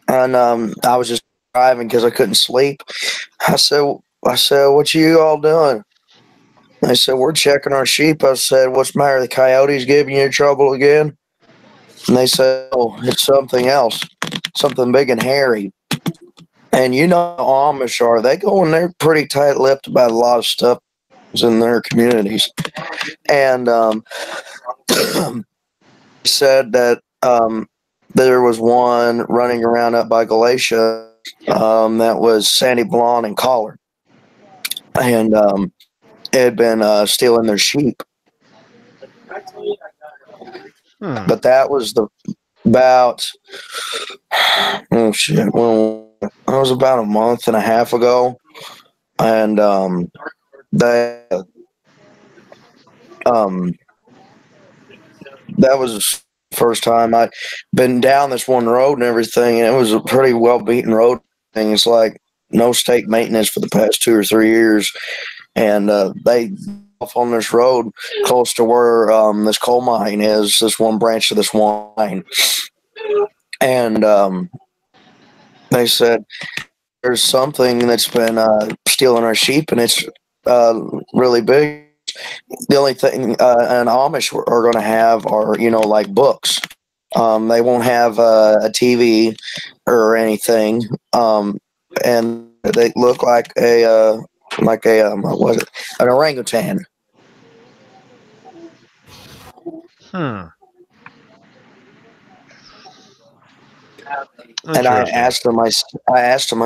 and I was just driving because I couldn't sleep. I said, what you all doing? They said, we're checking our sheep. I said, what's the matter? The coyotes giving you trouble again? And they said, oh, it's something else, something big and hairy. And you know how Amish are. They go in there pretty tight-lipped about a lot of stuff in their communities. And said that there was one running around up by Galatia that was sandy blonde and collar. And it had been stealing their sheep. But that was about oh shit, well, it was about a month and a half ago, and that was the first time I'd been down this one road and everything, and it was a pretty well beaten road thing. It's like no state maintenance for the past 2 or 3 years, and they off on this road close to where this coal mine is, this one branch of this one mine. And they said there's something that's been stealing our sheep, and it's really big. The only thing an Amish are going to have are, like books. They won't have a TV or anything, and they look like what was it? An orangutan. And I asked him. I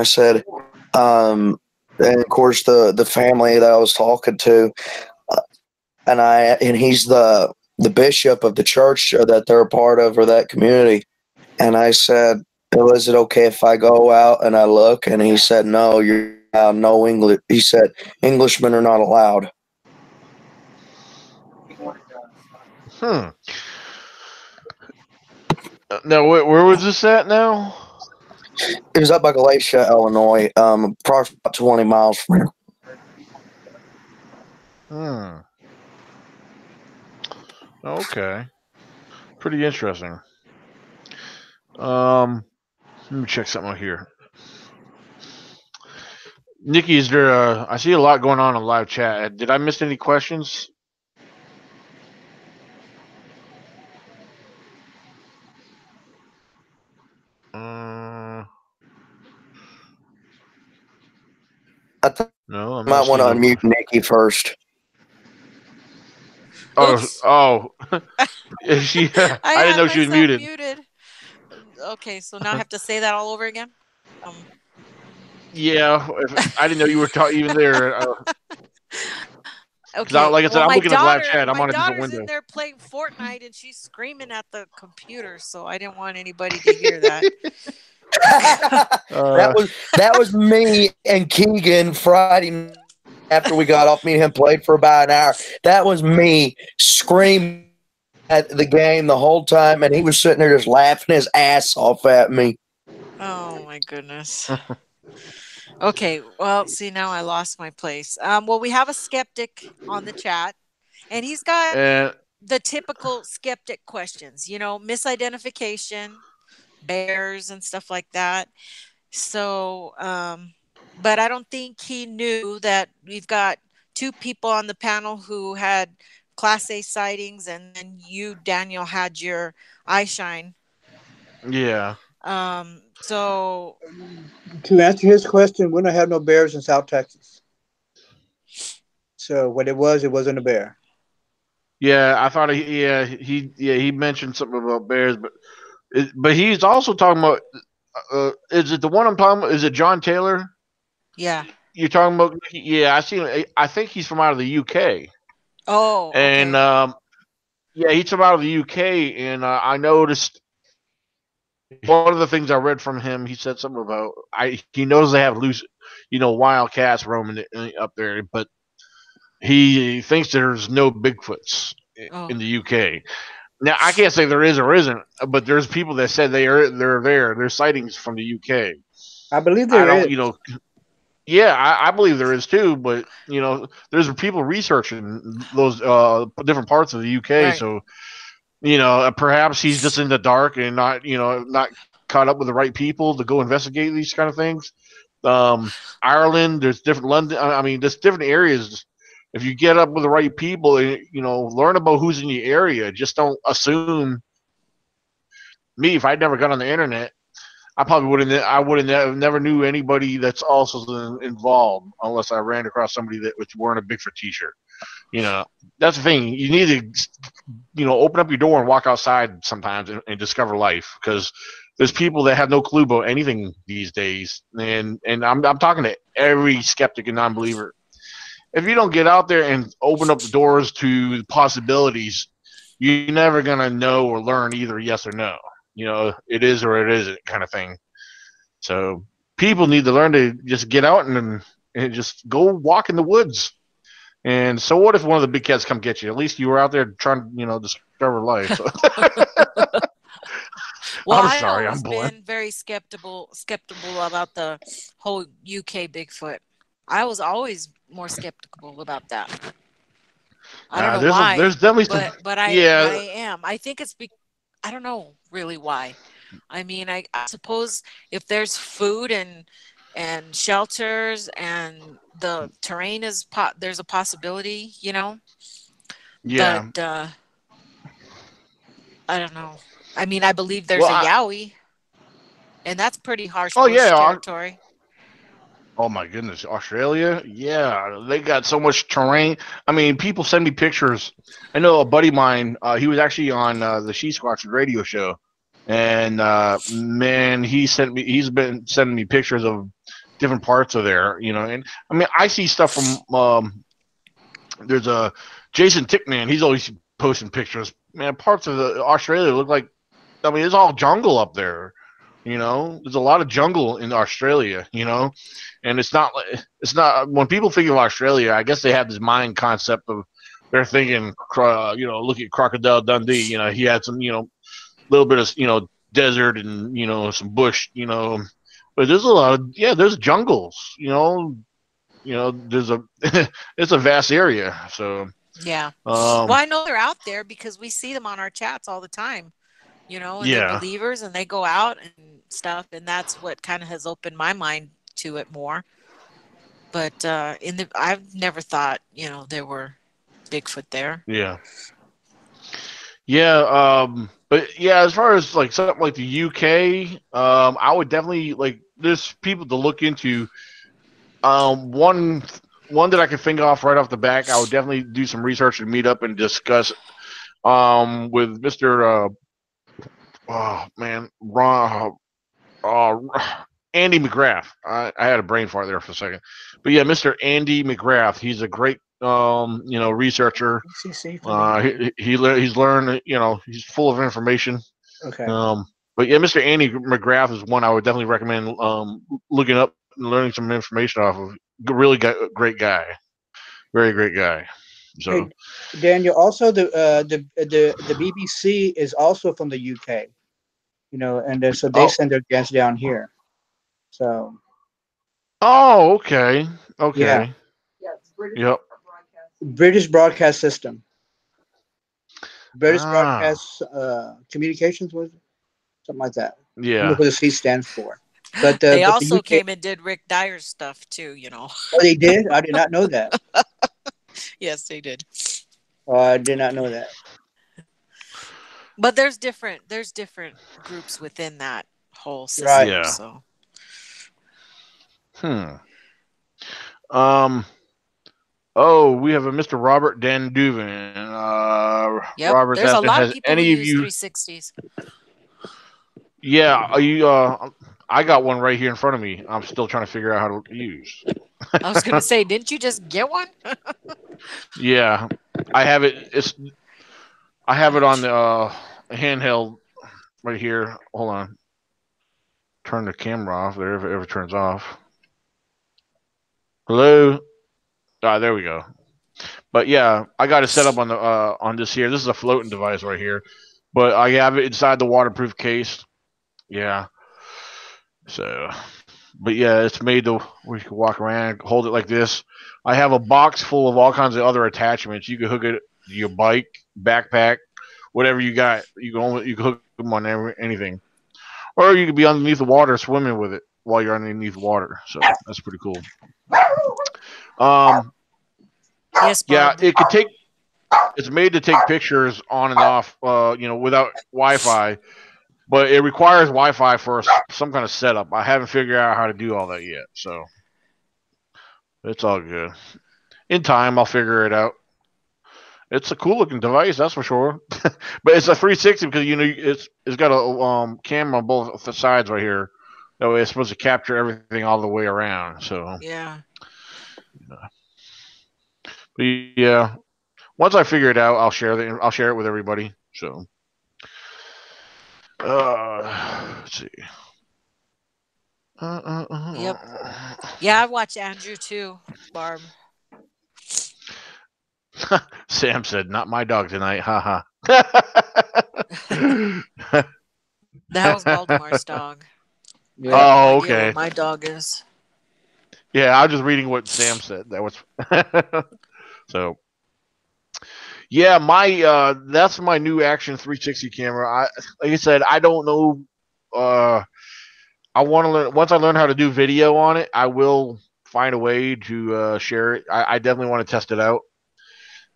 said, and of course the family that I was talking to, and he's the bishop of the church that they're a part of, or that community. And I said, well, is it okay if I go out and I look? And he said, no, you're no English. He said, Englishmen are not allowed. Now, where was this at now? It was up by Galatia, Illinois, approximately about 20 miles from here. Okay. Pretty interesting. Let me check something out here. Nikki, is there I see a lot going on in live chat. Did I miss any questions? No, I'm might want to unmute Nikki first. Oh. She, I didn't know she was muted. Okay, so now I have to say that all over again? Yeah, I didn't know you were even there. Okay. Like I said, I'm looking at the live chat. I'm on a different window. My daughter's in there playing Fortnite, and she's screaming at the computer, so I didn't want anybody to hear that. That was me and Keegan Friday after we got off. Me and him played for about an hour. That was me screaming at the game the whole time, and he was sitting there just laughing his ass off at me. Oh my goodness. Okay, well, see, now I lost my place. Well, we have a skeptic on the chat, and he's got the typical skeptic questions, misidentification, bears, and stuff like that. So, but I don't think he knew that we've got 2 people on the panel who had Class A sightings, and then you, Daniel, had your eye shine. Yeah. So to answer his question, we don't have no bears in South Texas. So what it wasn't a bear. Yeah, I thought he mentioned something about bears, but he's also talking about. Is it the one I'm talking about? Is it John Taylor? Yeah. You're talking about? Yeah, I see. I think he's from out of the UK, Oh, and okay. yeah, he's from out of the UK, and I noticed one of the things I read from him. He said something about he knows they have loose, wild cats roaming up there, but he thinks there's no Bigfoots Oh, in the UK. Now I can't say there is or isn't, but there's people that said they're there. There's sightings from the UK. I believe I there don't, is. Yeah, I believe there is too, but there's people researching those different parts of the UK. right. So perhaps he's just in the dark and not caught up with the right people to go investigate these kind of things. Ireland, there's different London. I mean, there's different areas. If you get up with the right people, learn about who's in the area. Just don't assume. Me, if I'd never got on the internet, I probably wouldn't. I would have never knew anybody that's also involved unless I ran across somebody that was wearing a Bigfoot T-shirt. That's the thing. You need to, open up your door and walk outside sometimes and discover life because there's people that have no clue about anything these days, and I'm talking to every skeptic and non-believer. If you don't get out there and open up the doors to possibilities, you're never gonna know or learn either yes or no. It is or it isn't kind of thing. So people need to learn to just get out and just go walk in the woods. And so what if one of the big cats come get you? At least you were out there trying to, discover life. So, Well, I'm I sorry, I'm always blunt. been very skeptical about the whole UK Bigfoot. I was always more skeptical about that. I don't know There's why, definitely some. but I Yeah, am. I think it's I don't know really why. I mean, I suppose if there's food and shelters and the terrain is there's a possibility, but yeah. I don't know. I mean, I believe Well, there's a Yowie, and that's pretty harsh oh bush yeah. territory. Oh my goodness, Australia. Yeah, they got so much terrain. I mean, people send me pictures. I know a buddy of mine. He was actually on the She Squatch radio show, and man, he's been sending me pictures of different parts of there. And I mean, I see stuff from there's a Jason Tickman. He's always posting pictures. Man, parts of the Australia look like. I mean, it's all jungle up there. There's a lot of jungle in Australia. And it's not when people think of Australia. I guess they have this mind concept of they're thinking, look at Crocodile Dundee. He had some, little bit of, desert and some bush. But there's a lot of there's jungles. There's a it's a vast area. So Yeah. Well, um, I know they're out there because we see them on our chats all the time, and they're yeah, believers and they go out and stuff. And that's what kind of has opened my mind to it more. But I've never thought, there were Bigfoot there. yeah. Yeah, but yeah, as far as like something like the UK, I would definitely like there's people to look into. One that I can think off right off the back, I would definitely do some research and meet up and discuss with Mr. Oh man, Ron, Andy McGrath. I had a brain fart there for a second, but yeah, Mr. Andy McGrath. He's a great researcher. ECC from the He's learned. He's full of information. okay. But yeah, Mr. Andy McGrath is one I would definitely recommend looking up and learning some information off of. Really great guy, very great guy. So Hey, Daniel. Also, the BBC is also from the UK. And so they oh send their guests down here. So oh okay yeah, okay yep British Broadcast System, British ah Broadcast Communications, was it? Something like that. I don't know yeah what the C stands for. But They the also UK. came and did Rick Dyer's stuff too, Oh, they did. I did not know that. Yes, they did. Oh, I did not know that. But there's different groups within that whole Right. system. yeah So hmm um oh we have a Mr. Robert Dan Duvin. yep, Robert's there's a asking, lot of has people who any of use you 360s. yeah are you I got one right here in front of me. I'm still trying to figure out how to use. I was gonna say, didn't you just get one? Yeah, I have it. I have it on the handheld right here. Hold on. Turn the camera off there if it ever turns off. Hello. Ah, there we go. But yeah, I got it set up on this here. This is a floating device right here, but I have it inside the waterproof case. Yeah. So, but yeah, it's made to where you can walk around, hold it like this. I have a box full of all kinds of other attachments. You can hook it to your bike, backpack, whatever you got. You can hook them on anything, or you could be underneath the water swimming with it while you're underneath the water. So that's pretty cool. Yes, Yeah, Barb. it could take. It's made to take pictures on and off, without Wi-Fi, but it requires Wi-Fi for some kind of setup. I haven't figured out how to do all that yet, so it's all good. In time, I'll figure it out. It's a cool looking device, that's for sure. But it's a 360 because it's got a camera on both the sides right here. That way, it's supposed to capture everything all the way around. So, Yeah. but yeah, once I figure it out, I'll share it with everybody. So, let's see. Yep. Yeah, I watch Andrew too, Barb. Sam said, "Not my dog tonight." Haha. That was Valdemar's dog. I Yeah. have no Oh, idea okay. what my dog is. Yeah, I was just reading what Sam said. That was so. Yeah, my that's my new Action 360 camera. Like I said, I don't know. I want to learn once I learn how to do video on it. I will find a way to share it. I definitely want to test it out.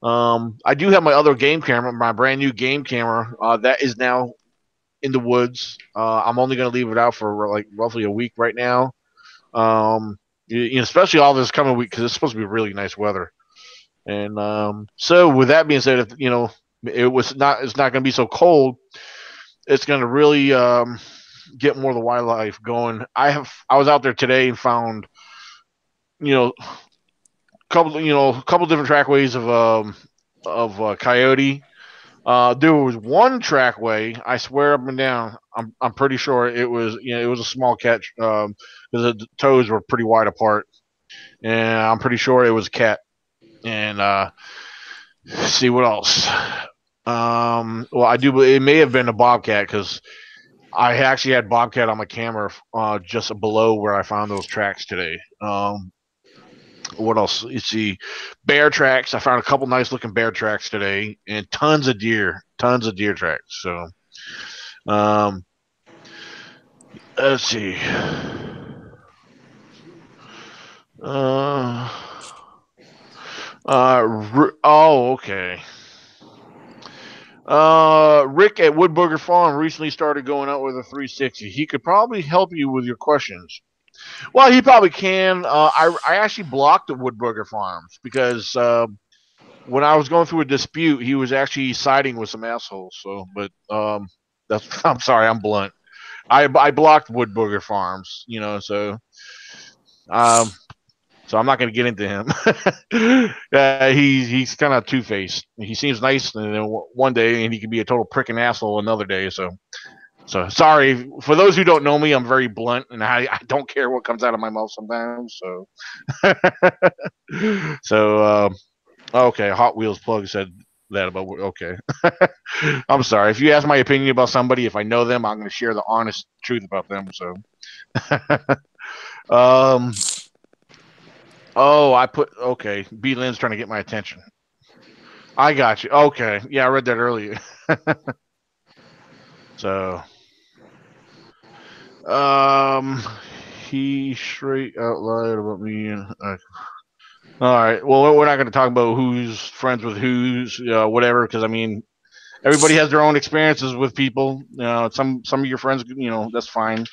I do have my other game camera, my brand new game camera. That is now in the woods. I'm only going to leave it out for like roughly a week right now. Especially all this coming week because it's supposed to be really nice weather. And so, with that being said, if it's not going to be so cold. It's going to really get more of the wildlife going. I was out there today and found a couple different trackways of coyote. There was one trackway. I swear up and down. I'm pretty sure it was a small catch because the toes were pretty wide apart, and I'm pretty sure it was a cat. And let's see what else. Well, I do. It may have been a bobcat because I actually had bobcat on my camera just below where I found those tracks today. What else? You see, bear tracks. I found a couple nice looking bear tracks today, and tons of deer tracks. So, um, let's see. Uh, okay. Rick at Woodburger Farm recently started going out with a 360. He could probably help you with your questions. Well, he probably can. I actually blocked the Woodburger Farms because when I was going through a dispute, he was actually siding with some assholes. So, but that's I'm sorry, I'm blunt. I blocked Woodburger Farms, um, so I'm not going to get into him. He's kind of two faced. He seems nice, and then one day, and he can be a total prick and asshole another day. So sorry for those who don't know me. I'm very blunt, and I don't care what comes out of my mouth sometimes. So okay. Hot Wheels plug said that about okay. I'm sorry if you ask my opinion about somebody. If I know them, I'm going to share the honest truth about them. So, um, oh, I put okay. B Lynn's trying to get my attention. I got you. Okay, yeah, I read that earlier. So. He straight out lied about me. All right. Well, we're not going to talk about who's friends with who's, whatever, because I mean, everybody has their own experiences with people. Some of your friends, that's fine.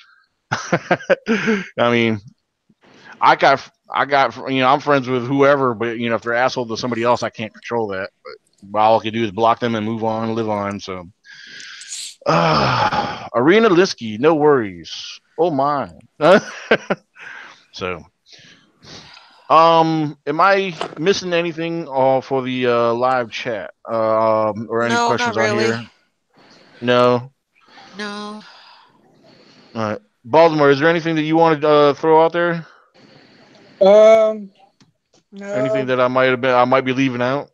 I mean, I'm friends with whoever, but if they're asshole to somebody else, I can't control that. But all I can do is block them and move on and live on. So, Arena Linsky, no worries. Oh my. So, am I missing anything for the live chat? Or any No, not questions on really. here? No. No. All right. Baltimore, is there anything that you want to throw out there? Um, Anything no. that I might be leaving out?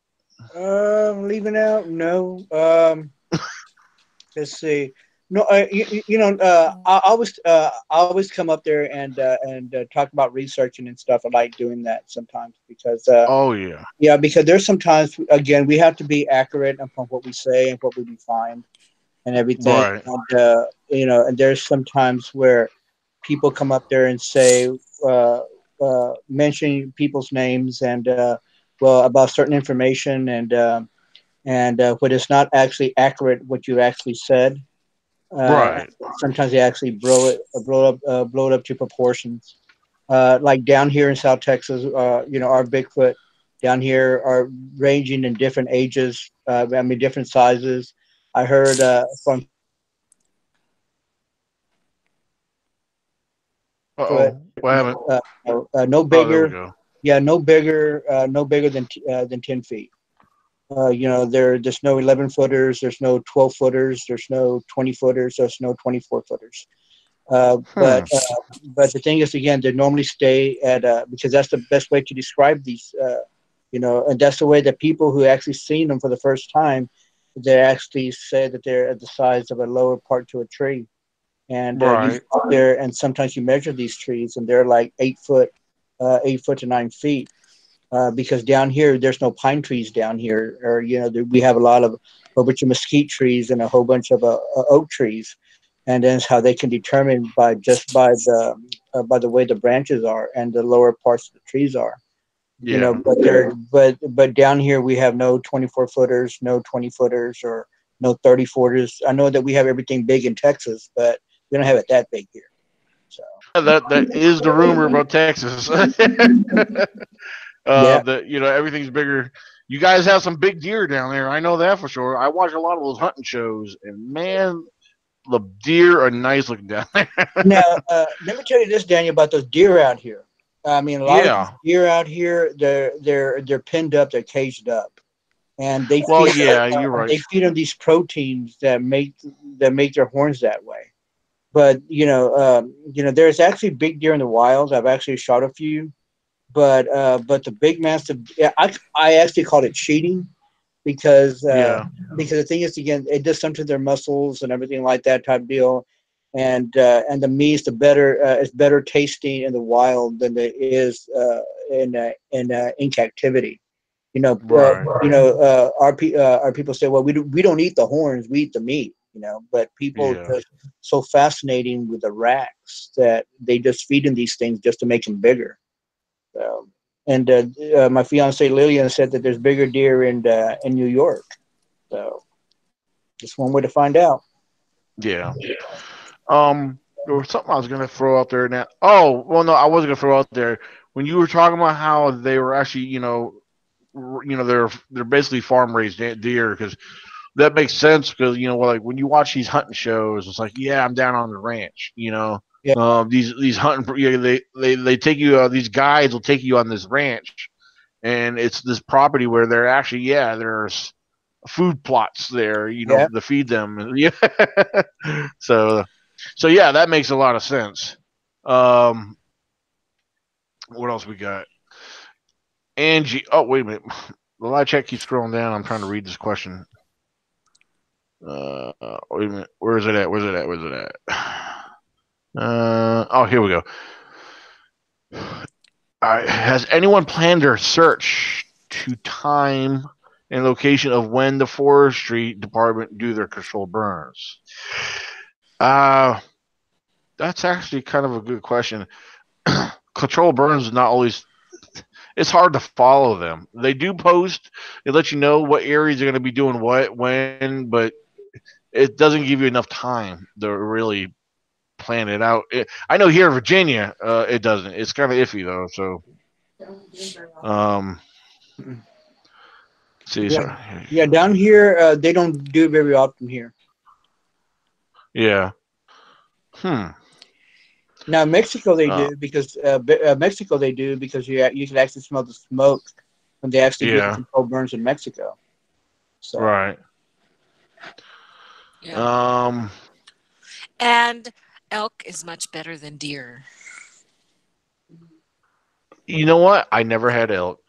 Leaving out, no. Let's see. No, I always come up there and talk about researching and stuff. I like doing that sometimes because Oh yeah. yeah, because there's sometimes again we have to be accurate upon what we say and what we find and everything. Right. And and there's sometimes where people come up there and say, uh, mention people's names and well about certain information and when it's not actually accurate what you actually said. Uh, Right. Sometimes they actually blow it up to proportions. Like down here in South Texas, our Bigfoot down here are ranging in different ages. I mean, different sizes. I heard from Uh foot, oh. What happened? no Oh, there we bigger, go. yeah, no bigger than 10 feet. There's no 11 footers, there's no 12 footers, there's no 20 footers, there's no 24 footers. Uh, but Hmm. uh, but the thing is, again, they normally stay at because that's the best way to describe these. And that's the way that people who actually seen them for the first time, they actually say that they're at the size of a lower part to a tree. And you Right. go out there, and sometimes you measure these trees, and they're like 8 foot, 8 foot to 9 feet. Because down here there's no pine trees down here, or we have a bunch of mesquite trees and a whole bunch of oak trees, and that's how they can determine by the way the branches are and the lower parts of the trees are. Yeah. But down here we have no 24 footers, no 20 footers, or no 30 footers. I know that we have everything big in Texas, but we don't have it that big here. So That is the rumor about Texas. yeah, That everything's bigger. You guys have some big deer down there. I know that for sure. I watch a lot of those hunting shows, and man, the deer are nice looking down there. now, let me tell you this, Daniel, about those deer out here. I mean, a lot of these Yeah. deer out here, they're pinned up, they're caged up, and Well, yeah, you're right. they feed them these proteins that make their horns that way. But there's actually big deer in the wild. I've actually shot a few, but the big massive, yeah, I actually call it cheating because uh, Yeah. because the thing is, again, it does something to their muscles and everything like that type deal. And the meat is better tasting in the wild than it is in captivity. Right. Our people say, well, we don't eat the horns, we eat the meat. But people Yeah. just so fascinating with the racks that they just feed them these things just to make them bigger. So, and my fiance Lillian said that there's bigger deer in New York. So just one way to find out. Yeah. There was something I was gonna throw out there now. Oh, well, no, I wasn't gonna throw out there when you were talking about how they were actually, they're basically farm raised deer because that makes sense because like when you watch these hunting shows, it's like yeah, I'm down on the ranch. Yeah, These hunting they take you these guides will take you on this ranch, and it's this property where they're actually there's food plots there, yeah. to feed them. Yeah. so so yeah, that makes a lot of sense. Um, what else we got? Angie. Oh wait a minute. The live chat keeps scrolling down. I'm trying to read this question. Wait a minute. Where is it at? Where's it at? Where's it at? Oh, here we go. Has anyone planned their search to time and location of when the forestry department do their controlled burns? Uh, that's actually kind of a good question. Control burns is not always. It's hard to follow them. They do post. They let you know what areas are going to be doing what when, but it doesn't give you enough time to really plan it out. I know here in Virginia, it doesn't. It's kind of iffy though. So, um, see, Yeah, so, yeah. Down here, they don't do it very often here. yeah. Hmm. Now Mexico they Uh, do because Mexico they do because you can actually smell the smoke when they actually do the yeah, controlled burns in Mexico. So right. Yeah. Um, And elk is much better than deer. you know what? I never had elk.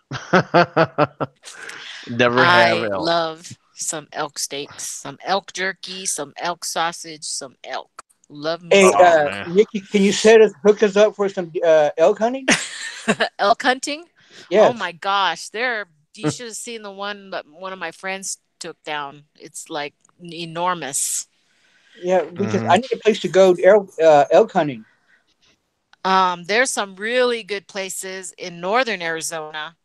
Never have I elk. love some elk steaks, some elk jerky, some elk sausage, some elk. Love me hey, some Oh elk. man. Nikki, can you hook us up for some elk hunting? Elk hunting? Oh Yes. my gosh, you should have seen the one that one of my friends took down. It's like enormous. Yeah, because Hmm. I need a place to go elk hunting. There's some really good places in northern Arizona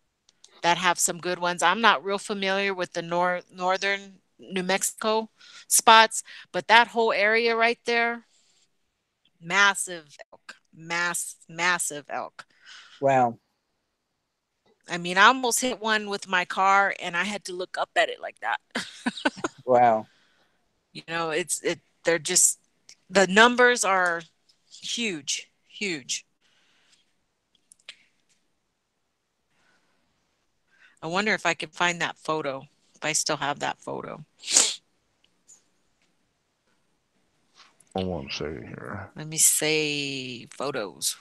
that have some good ones. I'm not real familiar with the northern New Mexico spots, but that whole area right there, massive elk, massive elk. Wow. I mean, I almost hit one with my car and I had to look up at it like that. Wow. They're just the numbers are huge, huge. I wonder if I can find that photo. If I still have that photo. Hold on a second here. Let me say photos.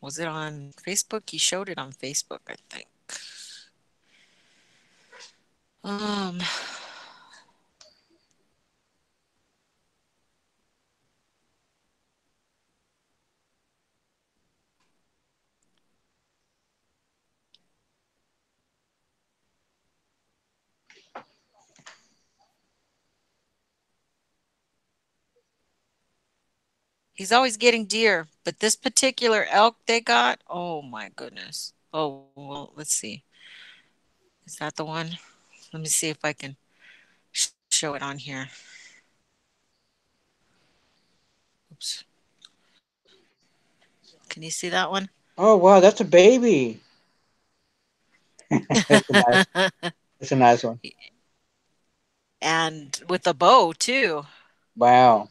Was it on Facebook? He showed it on Facebook, I think. Um, he's always getting deer, but this particular elk they got, oh my goodness. Oh, well, let's see. Is that the one? Let me see if I can show it on here. Oops. Can you see that one? Oh wow, that's a baby. That's a nice. That's a nice one. And with a bow too. Wow.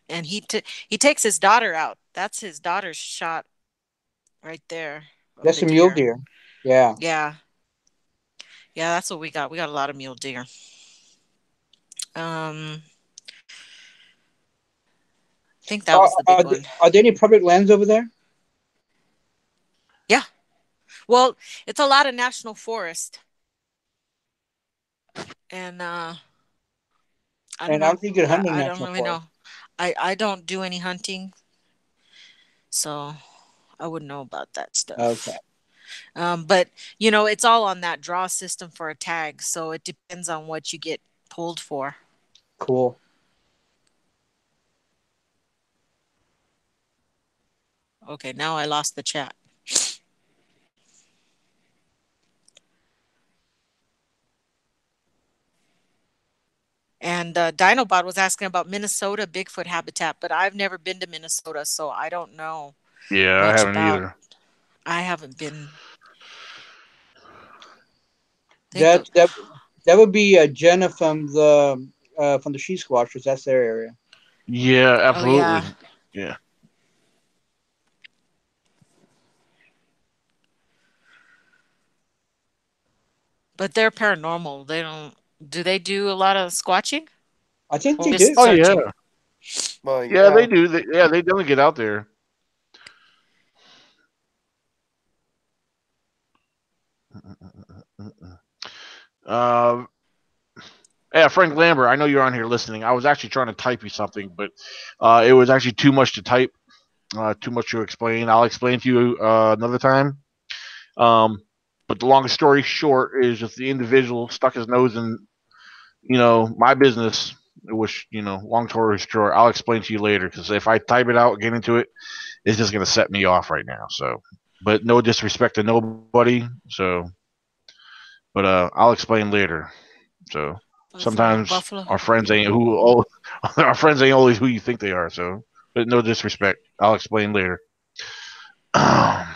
And he takes his daughter out. That's his daughter's shot right there of That's the a mule deer. deer. Yeah. Yeah. Yeah, that's what we got. We got a lot of mule deer. Um, I think that was the big one. Are there any public lands over there? Yeah. Well, it's a lot of national forest. And I don't And I know. don't think you can hunt in I don't national really forest. know. I don't do any hunting, so I wouldn't know about that Okay. stuff. But it's all on that draw system for a tag, so it depends on what you get pulled for. Cool. Okay, now I lost the chat. And Dinobot was asking about Minnesota Bigfoot habitat, but I've never been to Minnesota, so I don't know Yeah, I much haven't about. either. I haven't been. I think That that that would be Jenna from the She Squatchers. That's their area. Yeah, oh yeah, absolutely. Yeah. but they're paranormal. They don't. Do they do a lot of squatching I think or they just do. Oh yeah. searching? Well, Yeah, they yeah. do. Yeah, they definitely get out there. Uh, yeah, Frank Lambert. I know you're on here listening. I was actually trying to type you something, but it was actually too much to type. Too much to explain. I'll explain to you another time. Um, but the long story short is just the individual stuck his nose in, my business. Which, long story short, I'll explain to you later because if I type it out, get into it, it's just gonna set me off right now. So, but no disrespect to nobody. So, but I'll explain later. So sometimes Buffalo. our friends ain't our friends ain't always who you think they are. So, but no disrespect. I'll explain later. All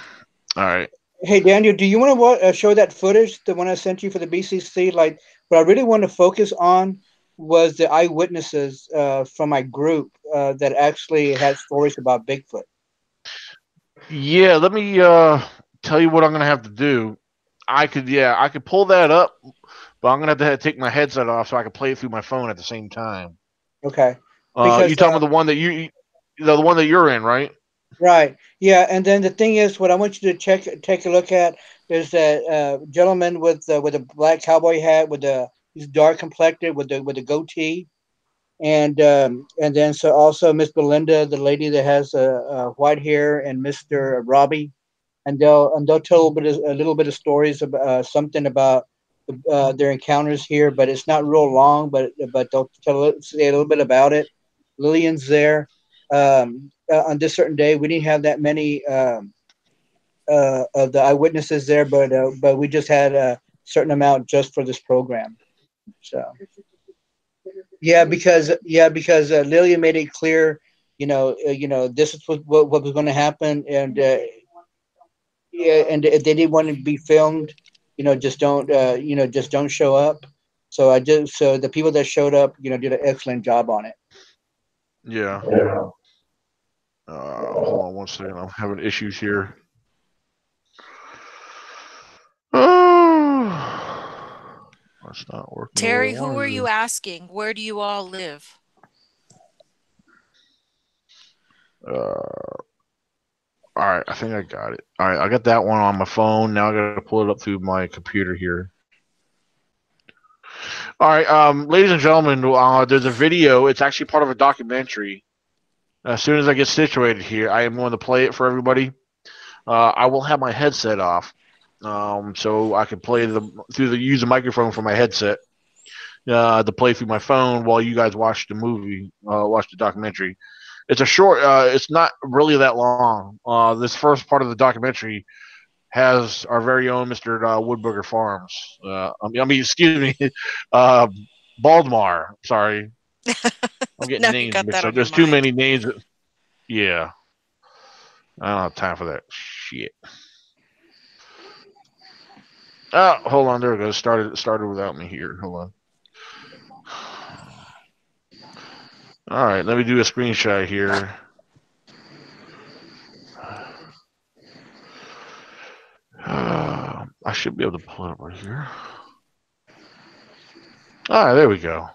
right. Hey Daniel, do you want to show that footage, the one I sent you for the BCC? Like, what I really want to focus on was the eyewitnesses from my group that actually had stories about Bigfoot. Yeah, let me tell you what I'm gonna have to do. I could pull that up, but I'm gonna have to take my headset off so I can play it through my phone at the same time. Okay, You because talking about the one that the one that you're in, right? right, yeah, and then the thing is, what I want you to take a look at is that gentleman with a black cowboy hat with the he's dark complected with the goatee, and then so also Miss Belinda, the lady that has white hair, and Mister Robbie, and they'll tell a little bit of stories about something about their encounters here, but it's not real long. But they'll say a little bit about it. Lillian's there on this certain day. We didn't have that many of the eyewitnesses there, but we just had a certain amount just for this program. So because Lillian made it clear, this is what was going to happen, and yeah, and if they didn't want to be filmed, just don't show up. So the people that showed up, did an excellent job on it. Yeah. Hold on one second. I'm having issues here. That's not working the way I Terry, who are wanted you asking? Where do you all live? to. All right, I think I got it. All right, I got that one on my phone. Now I got to pull it up through my computer here. All right, ladies and gentlemen, there's a video. It's actually part of a documentary. As soon as I get situated here, I am going to play it for everybody. I will have my headset off, so I can play use the microphone for my headset to play through my phone while you guys watch the movie, watch the documentary. It's a short. It's not really that long. This first part of the documentary has our very own Mr. Woodburger Farms. Excuse me, uh, Baldmar. Sorry, I'm getting Now you names got mixed that up. on your There's too mind. many names. Yeah, I don't have time for that shit. Oh, hold on. There it goes. Started without me here. Hold on. All right, let me do a screenshot here. I should be able to pull it up right here. All right, there we go.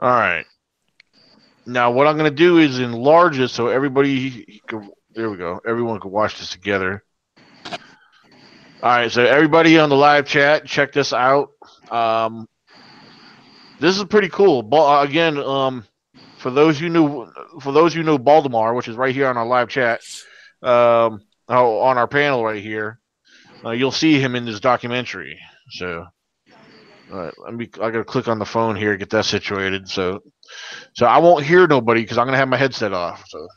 All right. Now, what I'm going to do is enlarge it so everybody can. There we go. Everyone can watch this together. All right, so everybody on the live chat, check this out. Um, this is pretty cool. Again, for those who know Baltimore, which is right here on our live chat, on our panel right here, you'll see him in this documentary. So, all right, I gotta click on the phone here, get that situated. So I won't hear nobody because I'm gonna have my headset off. So.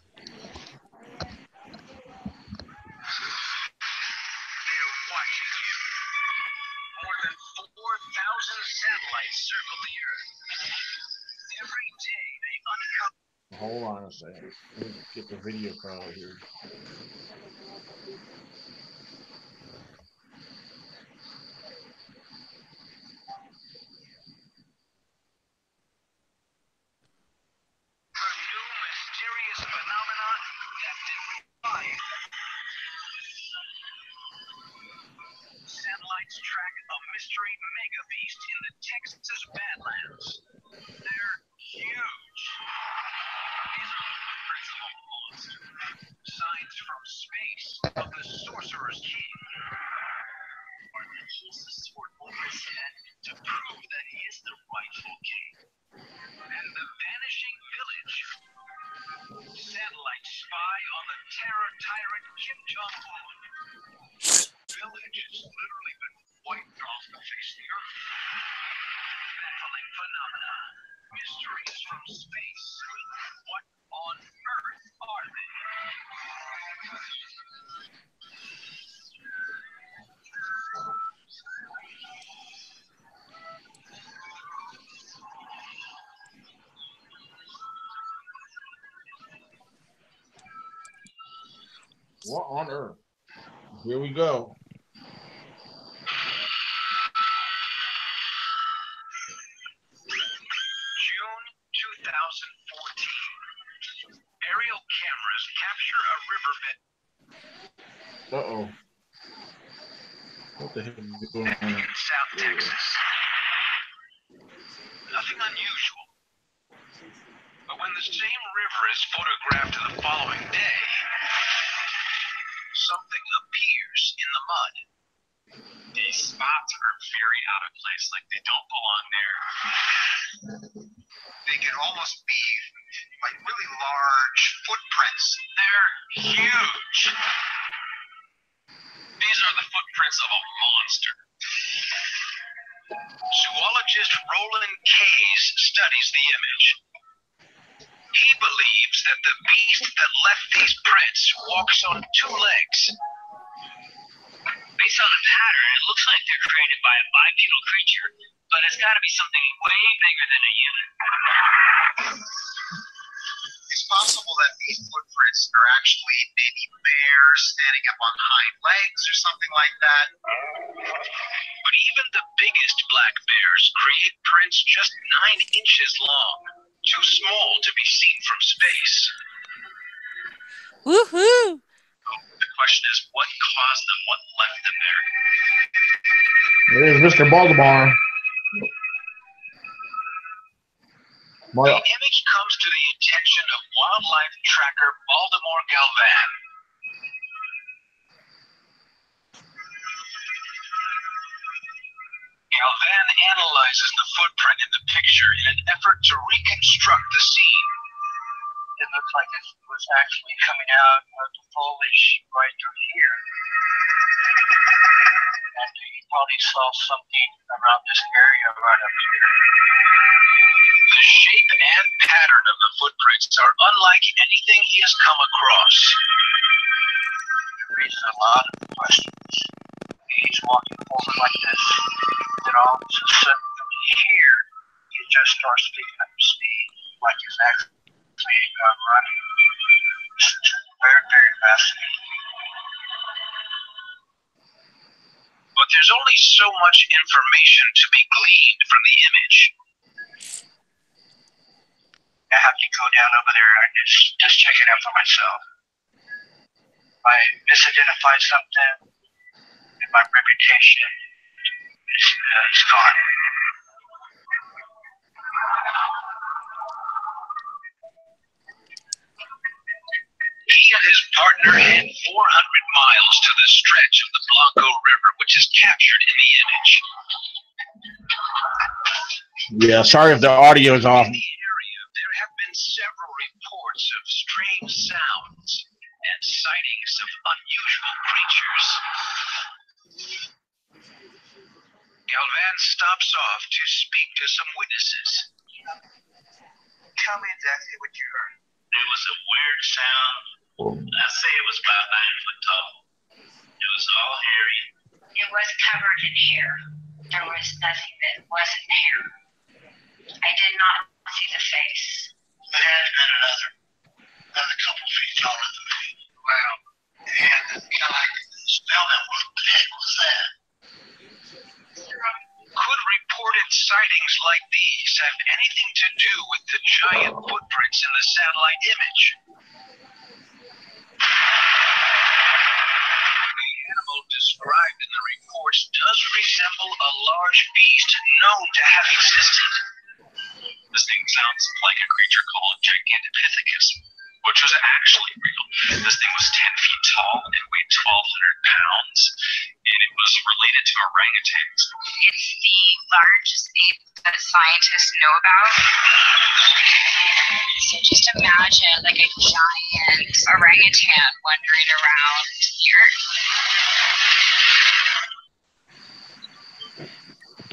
Hold on a second. Let me get the video file here. Satellites track a mystery mega beast in the Texas Badlands. They're huge. These are the footprints of a monster. Signs from space of the Sorcerer's King. Martin holds the sword over his head to prove that he is the rightful king. And the vanishing village. Satellites spy on the terror tyrant Kim Jong-un. Village has literally been wiped off the face of the earth. Baffling phenomena. Mysteries from space. What on earth are they? What on earth? Here we go. June 2014. Aerial cameras capture a riverbed. Uh-oh. What the heck is going on? In South Texas. Nothing unusual. But when the same river is photographed the following day, something appears in the mud. These spots are very out of place, like they don't belong there. They can almost be like really large footprints. They're huge. These are the footprints of a monster. Zoologist Roland Kayes studies the image. He believes that the beast that left these prints walks on two legs. Based on the pattern, it looks like they're created by a bipedal creature, but it's got to be something way bigger than a human. It's possible that these footprints are actually maybe bears standing up on hind legs or something like that. But even the biggest black bears create prints just 9 inches long, too small to be seen from space. Woohoo! The question is, what caused them? What left them there? There's Mr. Baltimore. The image comes to the attention of wildlife tracker Baltimore Galvan. Galvan analyzes the footprint in the picture in an effort to reconstruct the scene. It looks like it was actually coming out of the foliage right through here. And he probably saw something around this area right up here. The shape and pattern of the footprints are unlike anything he has come across. It raises a lot of questions. He's walking forward like this, then all of a sudden from here, he just starts picking up speed, like he's actually running. This is very, very fascinating. But there's only so much information to be gleaned from the image. I have to go down over there and just check it out for myself. If I misidentify something, and my reputation is gone. He and his partner head 400 miles to the stretch of the Blanco River, which is captured in the image. Yeah, sorry if the audio is off. In the area, there have been several reports of strange sounds and sightings of unusual creatures. Galvan stops off to speak to some witnesses. Tell me exactly what you heard. It was a weird sound. I say it was about 9 foot tall. It was all hairy. It was covered in hair. There was nothing that wasn't hair. I did not see the face. But it had been another couple feet taller than me. Wow. And kind of like smell that. What the heck was that? Could reported sightings like these have anything to do with the giant footprints in the satellite image? The animal described in the reports does resemble a large beast known to have existed. This thing sounds like a creature called Gigantopithecus, which was actually real. This thing was 10 feet tall and weighed 1,200 pounds, and it was related to orangutans. It's the largest ape that scientists know about. So just imagine like a giant orangutan wandering around here.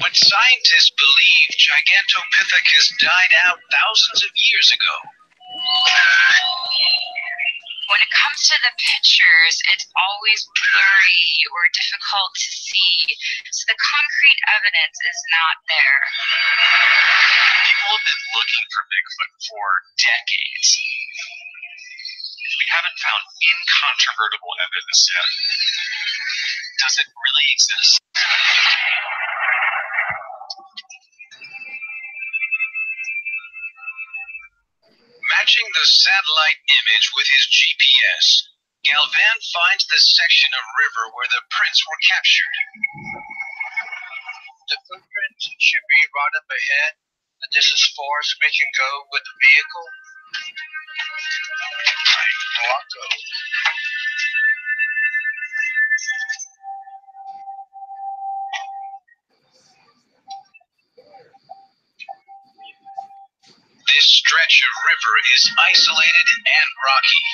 But scientists believe Gigantopithecus died out thousands of years ago. When it comes to the pictures, it's always blurry or difficult to see, so the concrete evidence is not there. People have been looking for Bigfoot for decades. We haven't found incontrovertible evidence yet. Does it really exist? Matching the satellite image with his GPS, Galvan finds the section of river where the prints were captured. The footprints should be right up ahead. This is far as we can go with the vehicle. Right, I'll go. This stretch of river is isolated and rocky.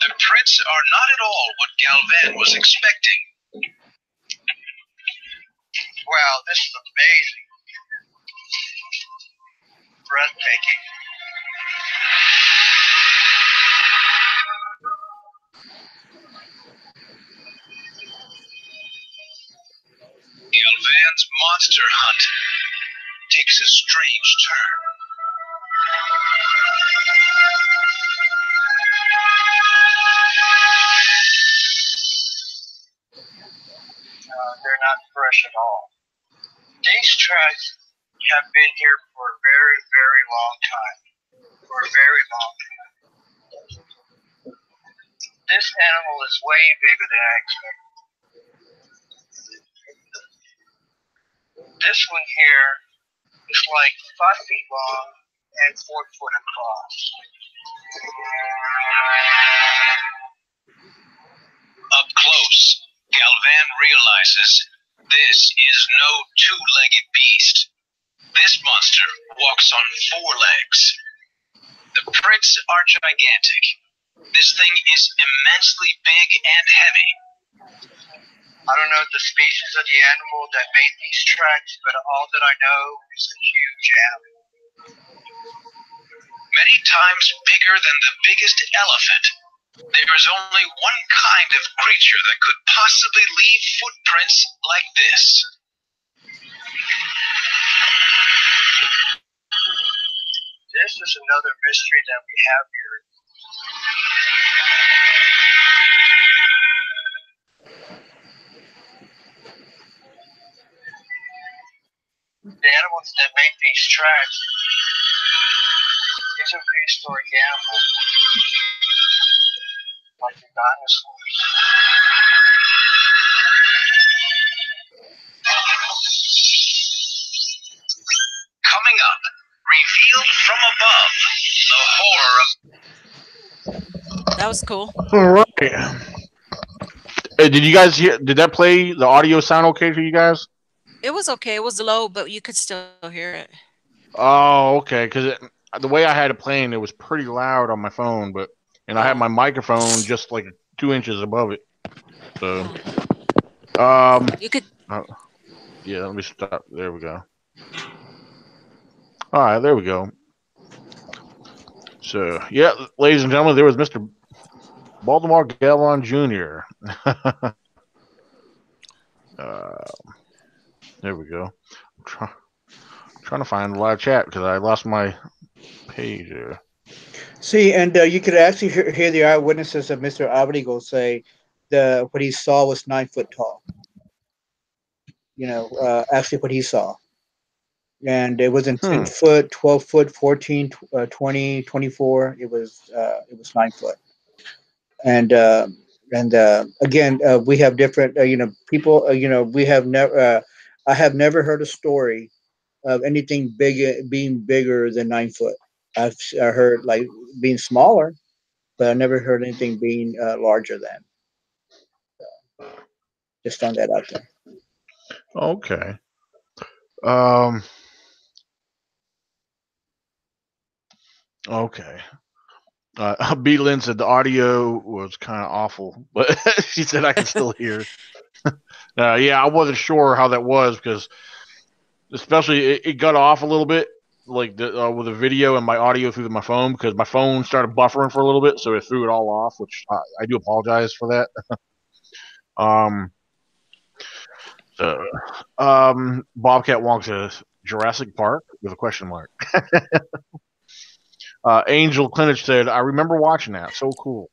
The prints are not at all what Galvan was expecting. Wow, this is amazing. Breathtaking. Galvan's monster hunt takes a strange turn. They're not fresh at all. These tracks have been here for a very, very long time. For a very long time. This animal is way bigger than I expected. This one here is like 5 feet long and 4 foot across. Up close, Galvan realizes this is no two-legged beast. This monster walks on 4 legs. The prints are gigantic. This thing is immensely big and heavy. I don't know the species of the animal that made these tracks, but all that I know is a huge animal. Many times bigger than the biggest elephant. There is only one kind of creature that could possibly leave footprints like this. This is another mystery that we have here. The animals that make these tracks is a prehistoric animal, like the dinosaurs. Coming up, revealed from above, the horror of... That was cool. All right. Hey, did you guys hear? Did that play? The audio sound okay for you guys? It was okay. It was low, but you could still hear it. Oh, okay. Because the way I had it playing, it was pretty loud on my phone, and I had my microphone just like 2 inches above it. So, You could. yeah. Let me stop. There we go. All right, there we go. So, yeah, ladies and gentlemen, there was Mr. Baltimore Galvan Jr. There we go. I'm trying to find the live chat because I lost my page there. See, and you could actually hear the eyewitnesses of Mr. Abrigo say what he saw was 9 foot tall. Actually what he saw. And it wasn't 10 foot, 12 foot, 14, 20, 24. It was 9 foot. And again, we have different, people, we have never, I have never heard a story of anything being bigger than 9 foot. I heard like being smaller, but I never heard anything being larger than. Just found that out there. Okay. Okay. B. Lynn said the audio was kind of awful, but she said I can still hear. Yeah, I wasn't sure how that was because, especially, it got off a little bit, like with the video and my audio through my phone, because my phone started buffering for a little bit, so it threw it all off, which I do apologize for that. Bobcat Wong says Jurassic Park with a question mark. Angel Clinich said, "I remember watching that. So cool."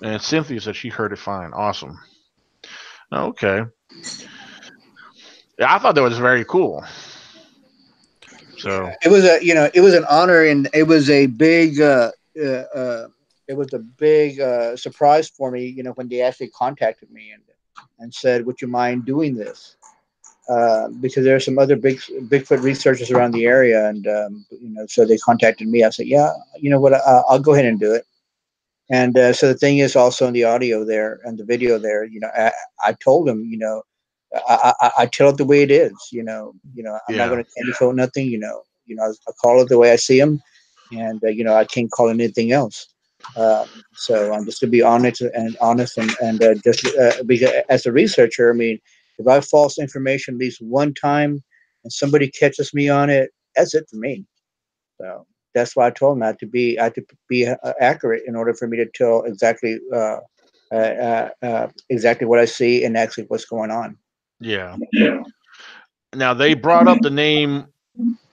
And Cynthia said she heard it fine. Awesome. Okay. Yeah, I thought that was very cool. So it was it was an honor, and it was a big surprise for me, when they actually contacted me and said, "Would you mind doing this?" Because there are some other Bigfoot researchers around the area, and so they contacted me. I said, "Yeah, you know what? I'll go ahead and do it." And so the thing is, also in the audio there and the video there, I told them, I tell it the way it is. I'm not yeah, going to candy coat nothing. I call it the way I see them, and I can't call it anything else. So I'm just to be honest and just because as a researcher, I mean, if I have false information at least one time and somebody catches me on it, that's it for me. So that's why I told him I had to be accurate in order for me to tell exactly what I see and actually what's going on. yeah. Now they brought up the name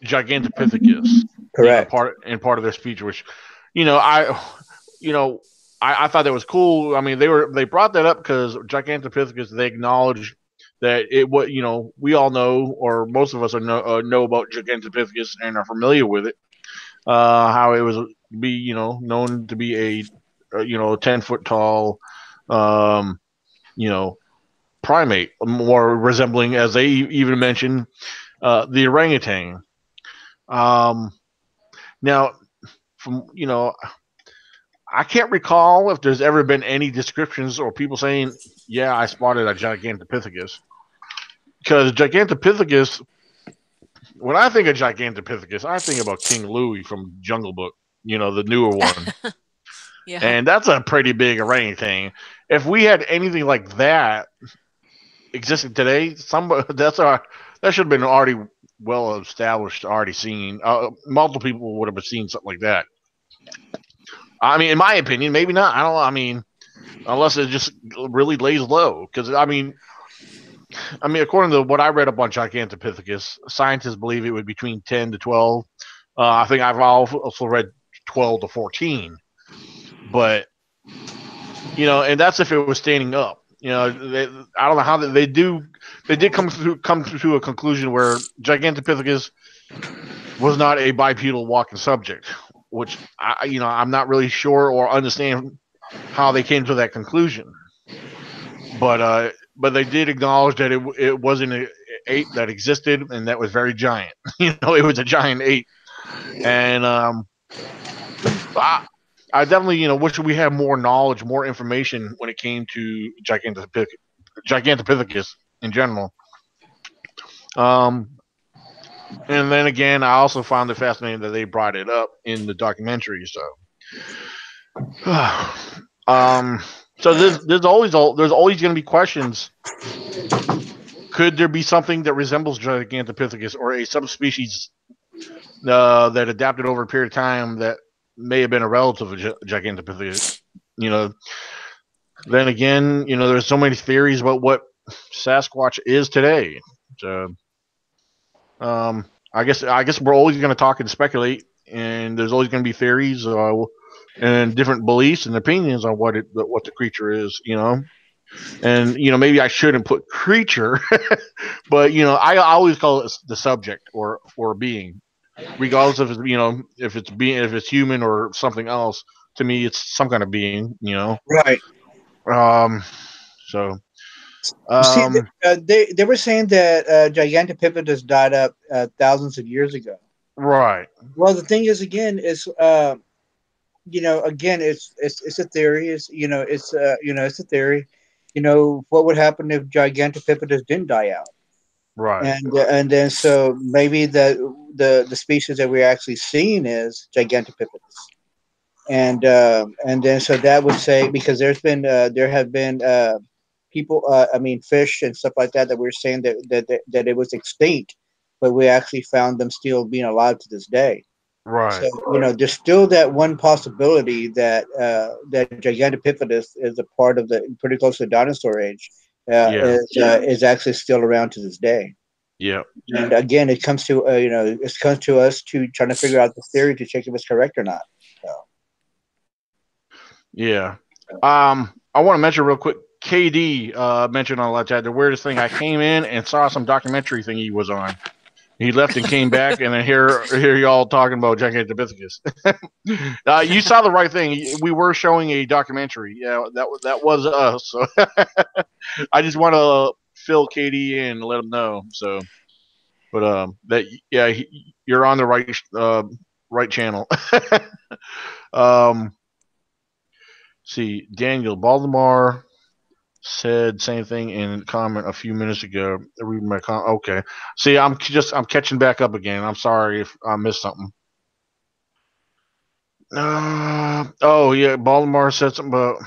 Gigantopithecus, Correct. part of their speech, which, you know, I, you know, I thought that was cool. I mean, they brought that up because Gigantopithecus, they acknowledged that it what we all know, or most of us know about Gigantopithecus and are familiar with it. How it was known to be a 10-foot tall, um, you know primate, more resembling, as they even mentioned, the orangutan. Um, Now, from I can't recall if there's ever been any descriptions or people saying, "Yeah, I spotted a Gigantopithecus." Because Gigantopithecus, when I think of Gigantopithecus, I think about King Louie from Jungle Book, the newer one, Yeah. and that's a pretty big orangutan. If we had anything like that existing today, that should have been already well established, already seen. Multiple people would have seen something like that. I mean, in my opinion, maybe not. I don't know. I mean, unless it just really lays low. Because I mean, according to what I read up on Gigantopithecus, scientists believe it would be between 10 to 12. I think I've also read 12 to 14. But and that's if it was standing up. I don't know how they did come to a conclusion where Gigantopithecus was not a bipedal walking subject, which I'm not really sure or understand how they came to that conclusion. But they did acknowledge that it wasn't an ape that existed and that was very giant. It was a giant ape, and I definitely wish we had more knowledge, more information when it came to Gigantopithecus in general. Um, and then again, I also found it fascinating that they brought it up in the documentary. So, um, so there's always going to be questions. Could there be something that resembles Gigantopithecus or a subspecies that adapted over a period of time that may have been a relative of Gigantopithecus? You know, then again, there's so many theories about what Sasquatch is today. So, I guess we're always going to talk and speculate, and there's always going to be theories and different beliefs and opinions on what the creature is. And maybe I shouldn't put creature, but I always call it the subject or being, regardless of if it's human or something else. To me, it's some kind of being. Right. Um. So. See, Um. they were saying that Gigantopithecus died up thousands of years ago. Right. Well, the thing is, again, again, it's a theory. It's a theory. What would happen if Gigantopithecus didn't die out? Right. And then so maybe the species that we're actually seeing is Gigantopithecus, and then so that would say, because there have been people, I mean, fish and stuff like that, that we're saying that it was extinct, but we actually found them still being alive to this day. So Right. there's still that one possibility that Gigantopithecus is a part of the pretty close to the dinosaur age, Yeah. is actually still around to this day. Yeah. And again, it comes to it comes to us to trying to figure out the theory to check if it's correct or not. So. Yeah. I want to mention real quick. KD mentioned on the chat the weirdest thing. I came in and saw some documentary thing he was on. He left and came back, and then here y'all talking about Gigantopithecus. You saw the right thing. We were showing a documentary. Yeah, that was us. So I just want to fill KD in and let him know. So, but you're on the right channel. um, see, Daniel Baltimore said same thing in comment a few minutes ago. Read my okay. See, I'm catching back up again. I'm sorry if I missed something. Oh yeah, Baltimore said something about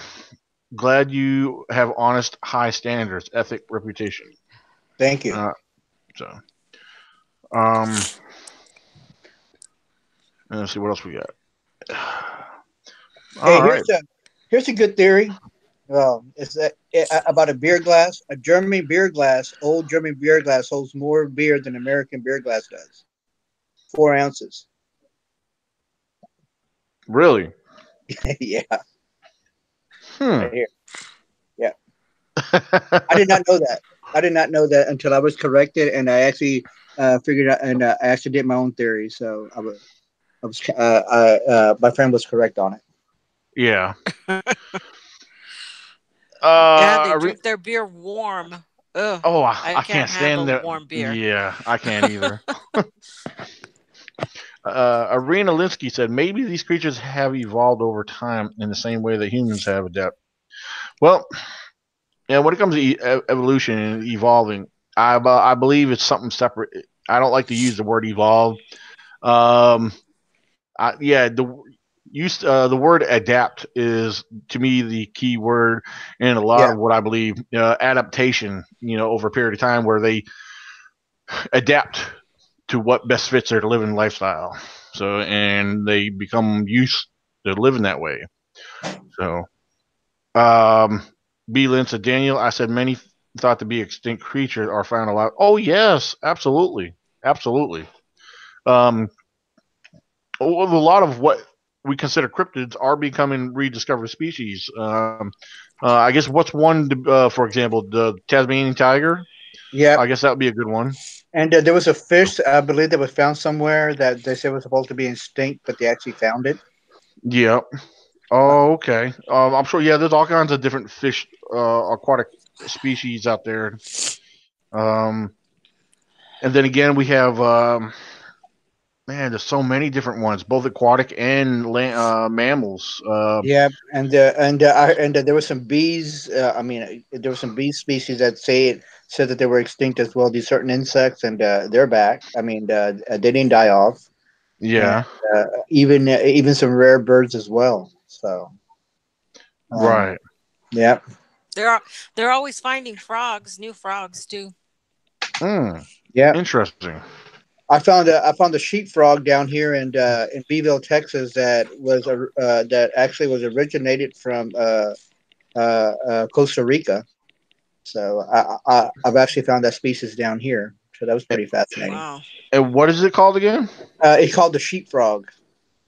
glad you have honest, high standards, ethic, reputation. Thank you. So, let's see what else we got. Hey, All right. Here's a good theory. It's about a beer glass. A German beer glass, old German beer glass, holds more beer than American beer glass does. 4 ounces. Really? Yeah. Hmm. Right here. Yeah. I did not know that. I did not know that until I was corrected, and I actually figured out, and I actually did my own theory. So my friend was correct on it. Yeah. Yeah, they drink their beer warm. Ugh. Oh, I I can't can't stand handle that. warm beer. Yeah, I can't either. Arena Linsky said maybe these creatures have evolved over time in the same way that humans have adapted. Well, yeah, when it comes to evolution and evolving, I believe it's something separate. I don't like to use the word evolve. The word adapt is to me the key word in a lot of what I believe. Adaptation, over a period of time where they adapt to what best fits their living lifestyle. So, and they become used to living that way. So, B. Lynn said, Daniel, I said many thought to be extinct creatures are found alive. Oh, yes, absolutely. Absolutely. A lot of what we consider cryptids are becoming rediscovered species. I guess what's one, for example, the Tasmanian tiger? Yeah. I guess that would be a good one. And there was a fish, I believe, that was found somewhere that they said was supposed to be extinct, but they actually found it. Yeah. Oh, okay. I'm sure. Yeah, there's all kinds of different fish, aquatic species out there. And then again, we have man, there's so many different ones, both aquatic and mammals. Yeah, and there were some bees. There were some bee species that said that they were extinct as well. These certain insects, and they're back. They didn't die off, and Yeah. even some rare birds as well. So, Right. yeah. They're always finding frogs, new frogs too. Yeah. Interesting. I found a sheepfrog down here in Beeville, Texas, that actually was originated from Costa Rica. So I've actually found that species down here. So that was pretty fascinating. Wow. And what is it called again? It's called the sheepfrog.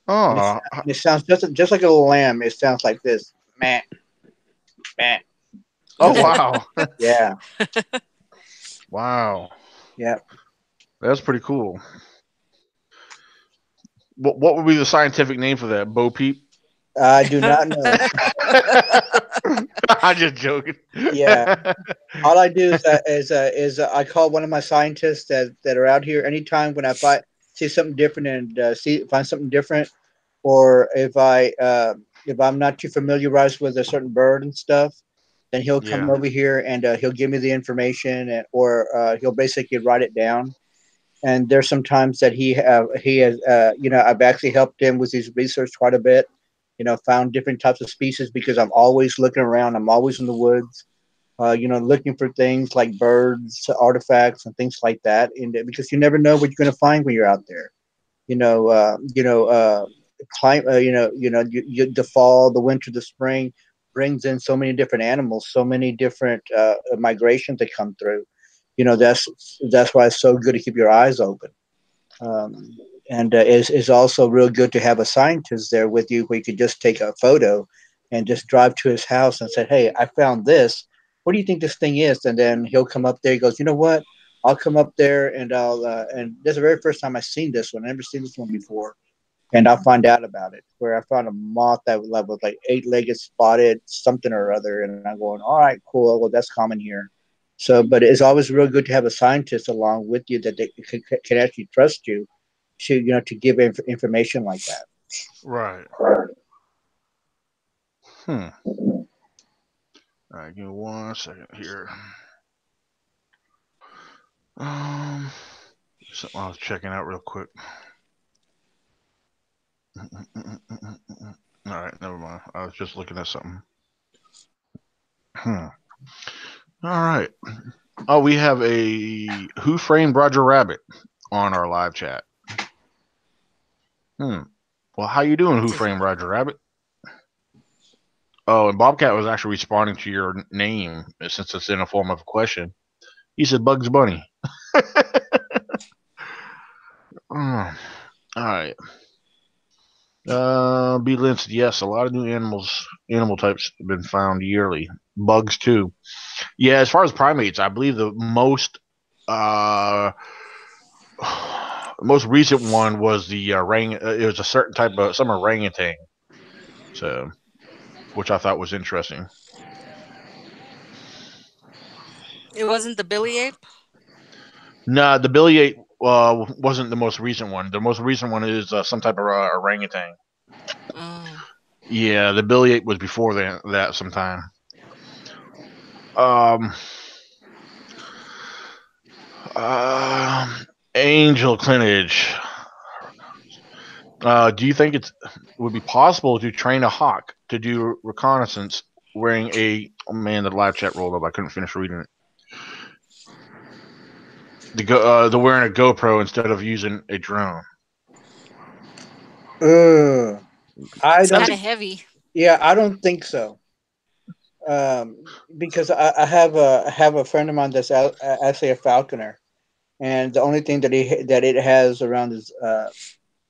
Oh, And it sounds just like a little lamb. It sounds like this. Meh, meh. oh wow. Yeah. Wow. Yeah. That's pretty cool. What would be the scientific name for that? Bo Peep? I do not know. I'm just joking. Yeah. All I do is I call one of my scientists that are out here anytime when I see something different and find something different, or if I'm not too familiarized with a certain bird and stuff, then he'll come Yeah. over here and he'll give me the information, or he'll basically write it down. And there's some times that he has I've actually helped him with his research quite a bit. Found different types of species because I'm always looking around. I'm always in the woods, looking for things like birds, artifacts, and things like that. And because you never know what you're going to find when you're out there. The fall, the winter, the spring brings in so many different animals, so many different migrations that come through. that's why it's so good to keep your eyes open. And it's also real good to have a scientist there with you where you could just take a photo and just drive to his house and say, hey, I found this. What do you think this thing is? And then he'll come up there. He goes, you know what? I'll come up there and and this is the very first time I've seen this one. I've never seen this one before. And I'll find out about it. Where I found a moth that was like 8-legged spotted something or other. And I'm going, all right, cool. Well, that's common here. So, but it's always real good to have a scientist along with you that they can actually trust you to give information like that. Right. All right, give me 1 second here. Something I was checking out real quick. All right, never mind. I was just looking at something. All right. Oh, we have a Who Framed Roger Rabbit on our live chat. Well, how you doing, Who Framed Roger Rabbit? Oh, and Bobcat was actually responding to your name since it's in a form of a question. He said Bugs Bunny. All right. B. Lynn said, yes, a lot of new animal types have been found yearly. Bugs too. Yeah, as far as primates, I believe the most recent one was the it was a certain type of some orangutan. So, which I thought was interesting. It wasn't the billy ape? Nah, the billy ape wasn't the most recent one. The most recent one is some type of orangutan. Oh. Yeah, the billy ape was before that sometime. Angel Clintage. Do you think it would be possible to train a hawk to do reconnaissance wearing a... Oh man, the live chat rolled up. I couldn't finish reading it. The wearing a GoPro instead of using a drone. It's kind of heavy. Yeah, I don't think so. Because I have a friend of mine that's actually a falconer, and the only thing that it has around is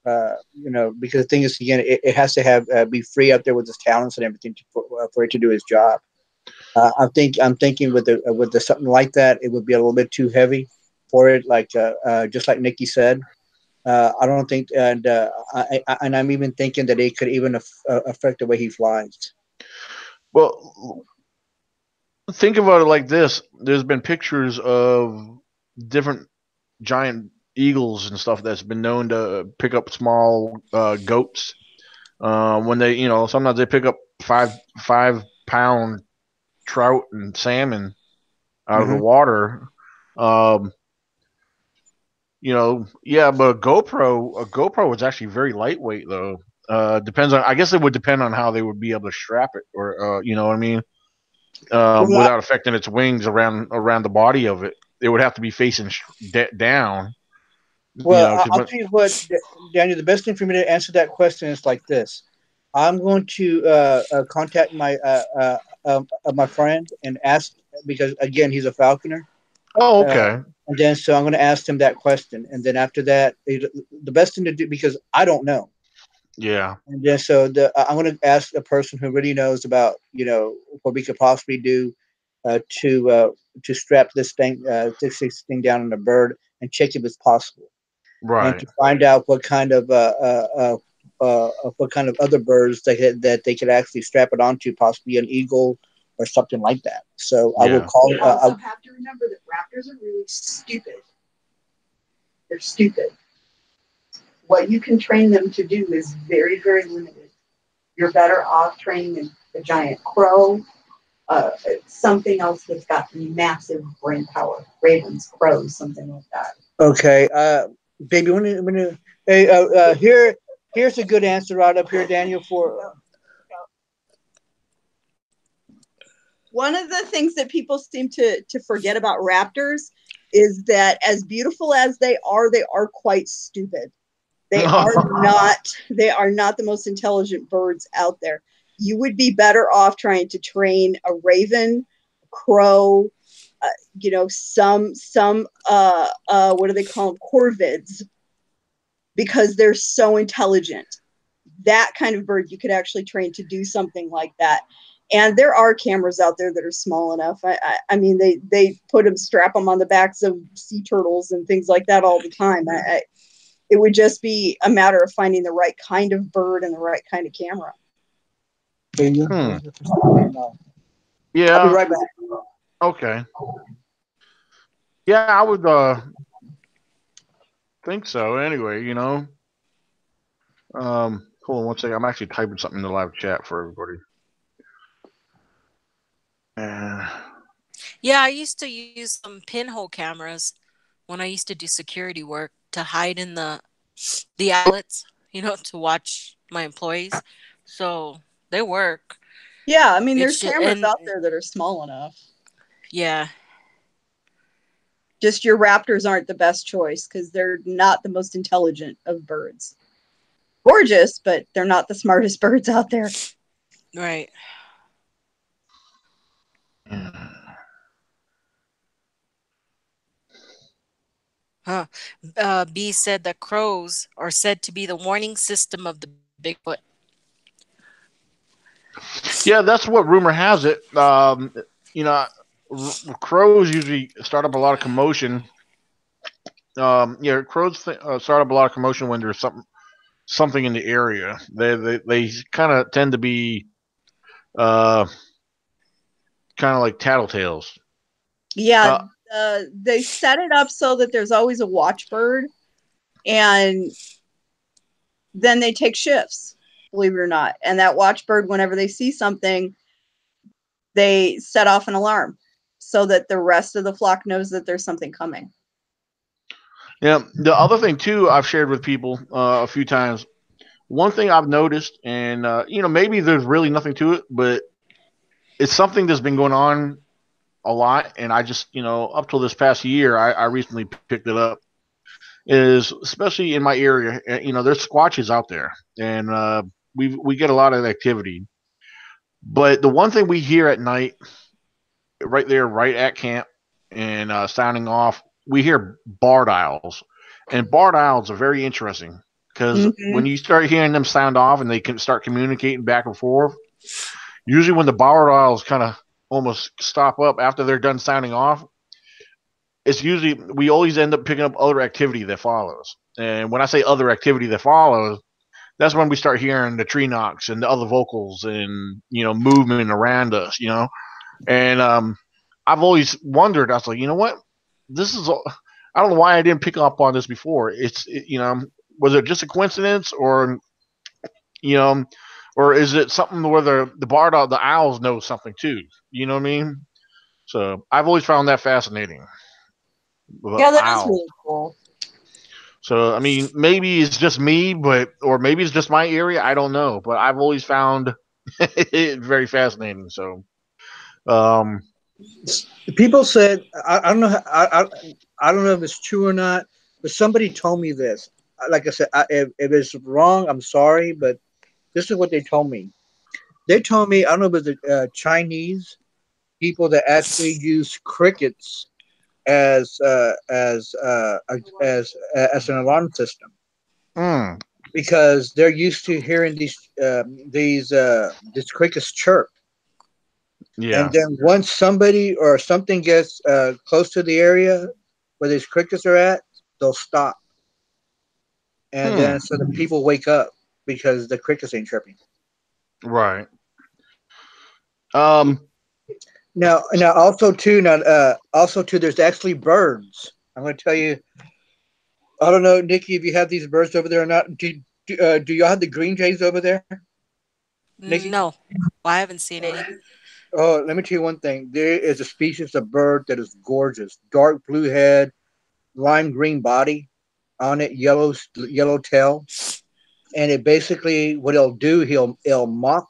because the thing is, again, it has to have be free up there with his talents and everything for it to do his job. I'm thinking with the something like that, it would be a little bit too heavy for it. Like just like Nikki said, I don't think, and I'm even thinking that it could even affect the way he flies. Well, think about it like this: there's been pictures of different giant eagles and stuff that's been known to pick up small goats. When they, sometimes they pick up 5-pound trout and salmon out of the water. Yeah, but a GoPro is actually very lightweight though. Depends on. I guess it would depend on how they would be able to strap it, or you know what I mean, without affecting its wings around the body of it. It would have to be facing down. Well, I'll tell you what, Daniel. The best thing for me to answer that question is like this: I'm going to contact my friend and ask, because again, he's a falconer. Oh, okay. And then so I'm going to ask him that question, and then after that, the best thing to do, because I don't know. Yeah. And then so I'm going to ask a person who really knows about what we could possibly do to strap this thing down on a bird and check if it's possible. Right. And to find out what kind of other birds that they could actually strap it onto, possibly an eagle or something like that. So I will call. You also have to remember that raptors are really stupid. They're stupid. What you can train them to do is very, very limited. You're better off training a giant crow, something else that's got massive brain power. Ravens, crows, something like that. Okay, baby, here's a good answer right up here, Daniel. For one of the things that people seem to forget about raptors is that as beautiful as they are quite stupid. They are not the most intelligent birds out there. You would be better off trying to train a raven, a crow, some what do they call them, corvids, because they're so intelligent. That kind of bird you could actually train to do something like that. And there are cameras out there that are small enough. I mean, they strap them on the backs of sea turtles and things like that all the time. It would just be a matter of finding the right kind of bird and the right kind of camera. Yeah. I'll be right back. Okay. Yeah, I would think so. Anyway, hold on one second. I'm actually typing something in the live chat for everybody. Yeah, I used to use some pinhole cameras when I used to do security work to hide in the outlets, to watch my employees. So they work. Yeah, I mean, there's It's just, cameras out there that are small enough. Yeah. Just your raptors aren't the best choice because they're not the most intelligent of birds. Gorgeous, but they're not the smartest birds out there. Right. Huh. B said that crows are said to be the warning system of the Bigfoot. Yeah, that's what rumor has it. Crows usually start up a lot of commotion. Crows start up a lot of commotion when there's something in the area. They kind of tend to be kind of like tattletales. Yeah, they set it up so that there's always a watchbird, and then they take shifts, believe it or not. And that watchbird, whenever they see something, they set off an alarm so that the rest of the flock knows that there's something coming. Yeah, the other thing too, I've shared with people a few times. One thing I've noticed, and maybe there's really nothing to it, but it's something that's been going on a lot, and I just, up till this past year, I recently picked it up. Is especially in my area, there's squatches out there, and we get a lot of activity. But the one thing we hear at night, right there, right at camp, and sounding off, we hear barred owls, and barred owls are very interesting because when you start hearing them sound off and they can start communicating back and forth, usually when the barred owls kind of almost stop up after they're done sounding off, it's usually we always end up picking up other activity that follows. And when I say other activity that follows, that's when we start hearing the tree knocks and the other vocals and movement around us. And I've always wondered. I was like, you know what? This is. I don't know why I didn't pick up on this before. Was it just a coincidence, or or is it something where the owls know something too? You know what I mean? So I've always found that fascinating. Yeah, that is really cool. So I mean, maybe it's just me, or maybe it's just my area. I don't know, but I've always found it very fascinating. So, people said I don't know. I don't know if it's true or not, but somebody told me this. Like I said, if it's wrong, I'm sorry, but this is what they told me. They told me, I don't know if it's the Chinese people that actually use crickets as an alarm system because they're used to hearing these crickets chirp. Yeah. And then once somebody or something gets close to the area where these crickets are at, they'll stop. And then so the people wake up because the crickets ain't chirping. Right. Now also too, there's actually birds. I'm going to tell you. I don't know, Nikki, if you have these birds over there or not. Do y'all have the green jays over there? Nikki? No, I haven't seen any. Oh, let me tell you one thing. There is a species of bird that is gorgeous. Dark blue head, lime green body on it, yellow tail. And it basically, what it'll do, it'll mock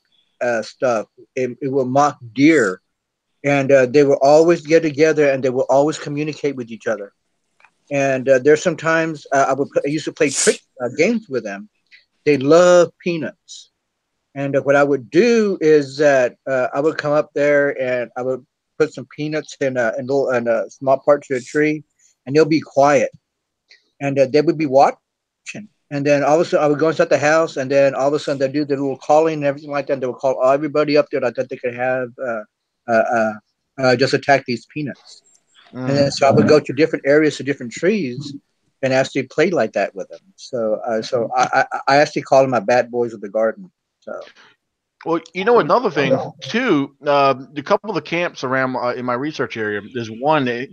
stuff. It will mock deer. And they will always get together and they will always communicate with each other. And there's sometimes I used to play trick games with them. They love peanuts. And what I would do is that I would come up there and I would put some peanuts in a small parts of a tree, and they'll be quiet, and they would be watching. And then all of a sudden, I would go inside the house, and then all of a sudden, they do the little calling and everything like that. And they would call everybody up there that they could have just attack these peanuts. And then so I would go to different areas to different trees and actually play like that with them. So I actually call them my bad boys of the garden. So. Well, another thing too. A couple of the camps around in my research area, there's one that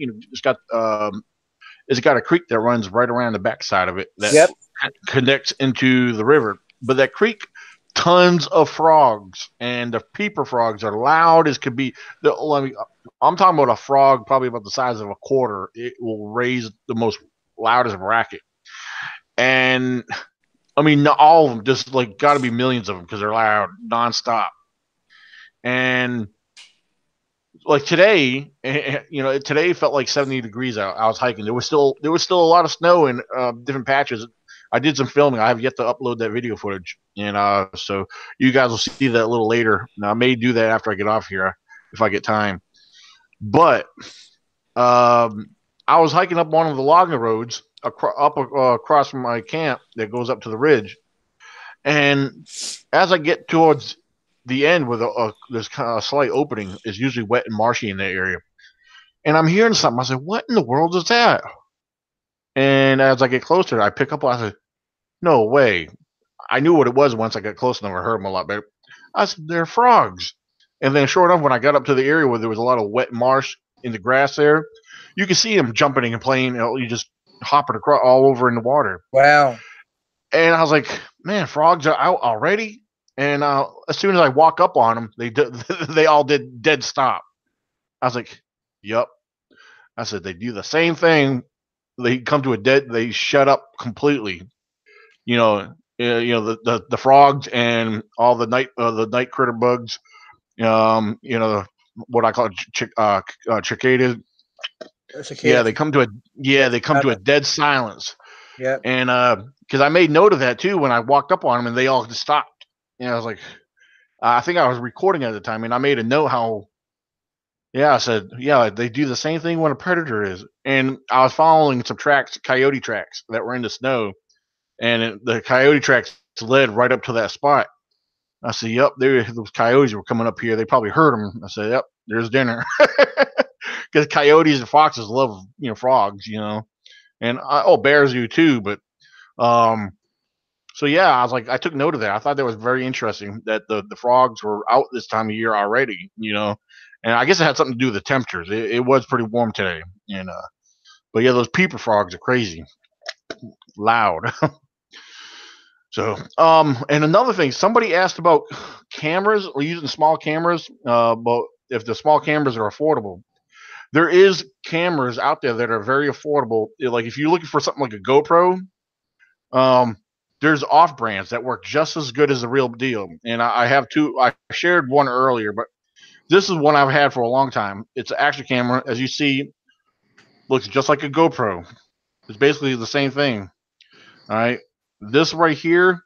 it's got a creek that runs right around the backside of it that connects into the river. But that creek, tons of frogs, and the peeper frogs are loud as could be. I'm talking about a frog probably about the size of a quarter. It will raise the most loudest racket, and I mean, not all of them, just like got to be millions of them because they're loud nonstop. And like today, today felt like 70 degrees out. I was hiking. There was still a lot of snow in different patches. I did some filming. I have yet to upload that video footage, and so you guys will see that a little later. Now, I may do that after I get off here if I get time. But I was hiking up one of the logging roads across from my camp that goes up to the ridge, and as I get towards the end where there's kind of a slight opening, it's usually wet and marshy in that area, and I'm hearing something. I said, "What in the world is that?" And as I get closer, I pick up. I said, "No way!" I knew what it was once I got close enough. I heard them a lot better. I said, "They're frogs." And then, sure enough, when I got up to the area where there was a lot of wet marsh in the grass there, you could see them jumping and playing. You just hopping across all over in the water. Wow. And I was like, "Man, frogs are out already." And as soon as I walk up on them, they all did dead stop. I was like, "Yup." I said, "They do the same thing. They come to they shut up completely. The frogs and all the night critter bugs. What I call cicadas. Yeah, they come to a dead silence. Yeah. And because I made note of that too when I walked up on them, and they all just stopped. And I was like, I think I was recording at the time, and I made a note how. Yeah, I said, yeah, they do the same thing when a predator is. And I was following some coyote tracks that were in the snow, and the coyote tracks led right up to that spot. I said, "Yep, those coyotes were coming up here. They probably heard them." I said, "Yep, there's dinner." Because coyotes and foxes love frogs, and bears do too. But so yeah, I was like, I took note of that. I thought that was very interesting that the frogs were out this time of year already, and I guess it had something to do with the temperatures. It was pretty warm today, and but yeah, those peeper frogs are crazy loud. So, and another thing, somebody asked about cameras or using small cameras, but if the small cameras are affordable. There is cameras out there that are very affordable. Like if you're looking for something like a GoPro, there's off brands that work just as good as the real deal. And I have two. I shared one earlier, but this is one I've had for a long time. It's an action camera, as you see, looks just like a GoPro. It's basically the same thing. All right, this right here,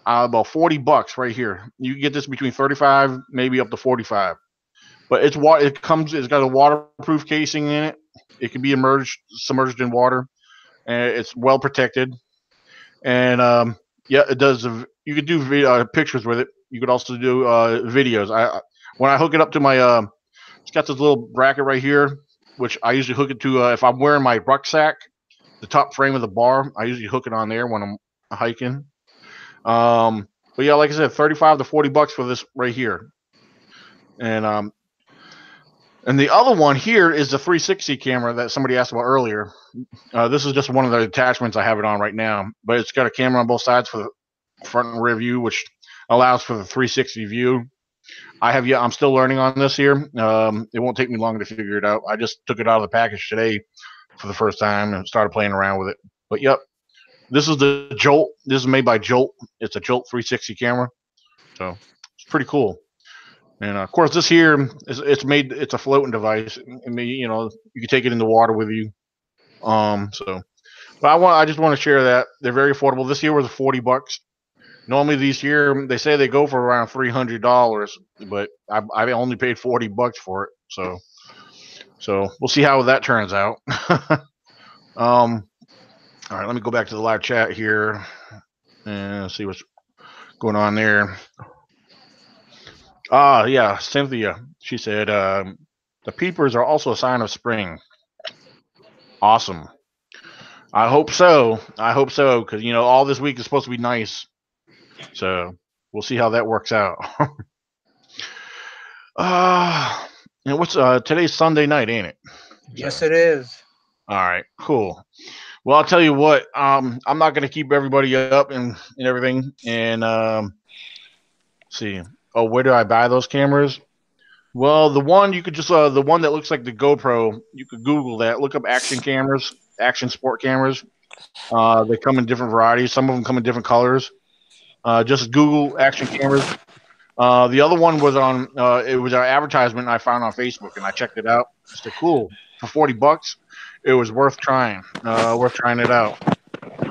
about $40 right here. You can get this between 35, maybe up to 45. But it's got a waterproof casing in it. It can be submerged in water, and it's well protected. And yeah, it does. You could do pictures with it. You could also do videos. When I hook it up to my, it's got this little bracket right here, which I usually hook it to if I'm wearing my rucksack, the top frame of the bar. I usually hook it on there when I'm hiking. But yeah, like I said, 35 to $40 for this right here, and the other one here is the 360 camera that somebody asked about earlier. This is just one of the attachments I have it on right now, but it's got a camera on both sides for the front and rear view, which allows for the 360 view. I'm still learning on this here. It won't take me long to figure it out. I just took it out of the package today for the first time and started playing around with it. But yep, this is the Jolt. This is made by Jolt. It's a Jolt 360 camera, so it's pretty cool. And of course, this here it's a floating device. I mean, you can take it in the water with you. So, but I just want to share that they're very affordable. This year was $40. Normally, these here they say they go for around $300, but I only paid $40 for it. So we'll see how that turns out. All right, let me go back to the live chat here and see what's going on there. Yeah, Cynthia. She said the peepers are also a sign of spring. Awesome. I hope so. Because all this week is supposed to be nice. So we'll see how that works out. And what's today's Sunday night, ain't it? Yes, it is. All right, cool. Well, I'll tell you what. I'm not going to keep everybody up and everything. And see. Oh, where do I buy those cameras? Well, the one you could just the one that looks like the GoPro. You could Google that. Look up action cameras, action sport cameras. They come in different varieties. Some of them come in different colors. Just Google action cameras. The other one was on. It was an advertisement I found on Facebook, and I checked it out. I said, "Cool, for $40, it was worth trying. Worth trying it out."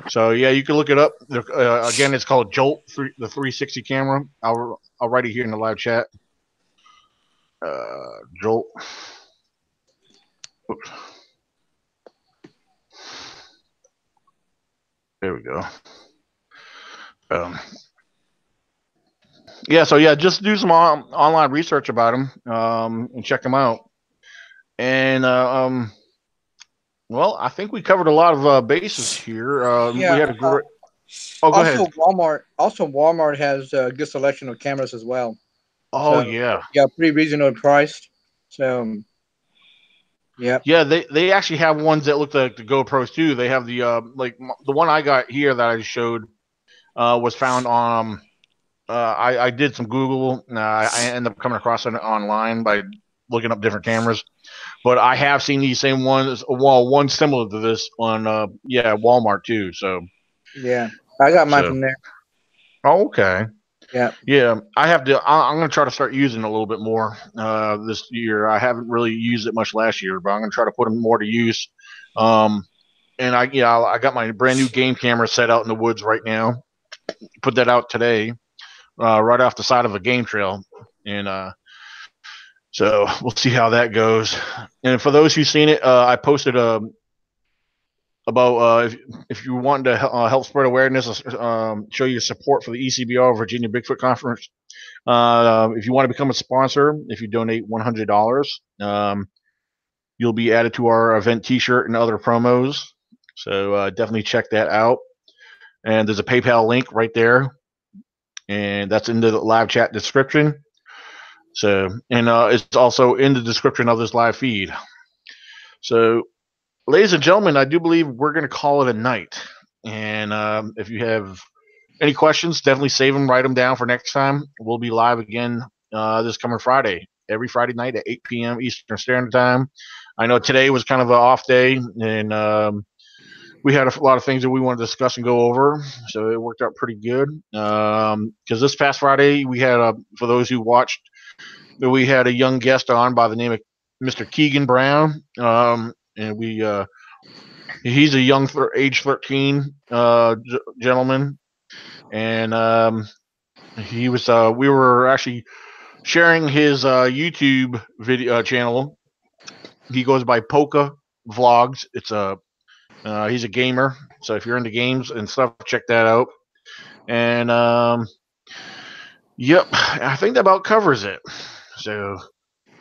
So yeah, you can look it up. Again, it's called Jolt, the 360 camera. I'll write it here in the live chat. Jolt. Oops. There we go. Yeah, so yeah, just do some online research about them and check them out. And well, I think we covered a lot of bases here. We had a great. Oh, go ahead. Walmart has a good selection of cameras as well. Oh, So, yeah. Yeah, pretty reasonable priced. So, yeah. Yeah, they actually have ones that look like the GoPros too. They have the the one I got here that I showed was found on. I did some Google. I ended up coming across it online by looking up different cameras. But I have seen these same ones. Well, one similar to this on Walmart too. So yeah, I got mine from there. Oh, okay. Yeah. Yeah, I have to. I'm going to try to start using it a little bit more this year. I haven't really used it much last year, but I'm going to try to put them more to use. And I got my brand new game camera set out in the woods right now. Put that out today, right off the side of a game trail, and so we'll see how that goes. And for those who've seen it, I posted about if you want to help spread awareness, show your support for the ECBRO Virginia Bigfoot Conference. If you want to become a sponsor, if you donate $100, you'll be added to our event T-shirt and other promos. So definitely check that out. And there's a PayPal link right there, and that's in the live chat description. So, and it's also in the description of this live feed. So, ladies and gentlemen, I do believe we're going to call it a night. And if you have any questions, definitely save them, write them down for next time. We'll be live again this coming Friday, every Friday night at 8 p.m. Eastern Standard Time. I know today was kind of an off day, and we had a lot of things that we wanted to discuss and go over, so it worked out pretty good. Because this past Friday, we had, for those who watched, we had a young guest on by the name of Mr. Keegan Brown, and he's a young age 13 gentleman, and he was we were actually sharing his YouTube video channel. He goes by Polka Vlogs. It's he's a gamer, so if you're into games and stuff, check that out. And yep, I think that about covers it. So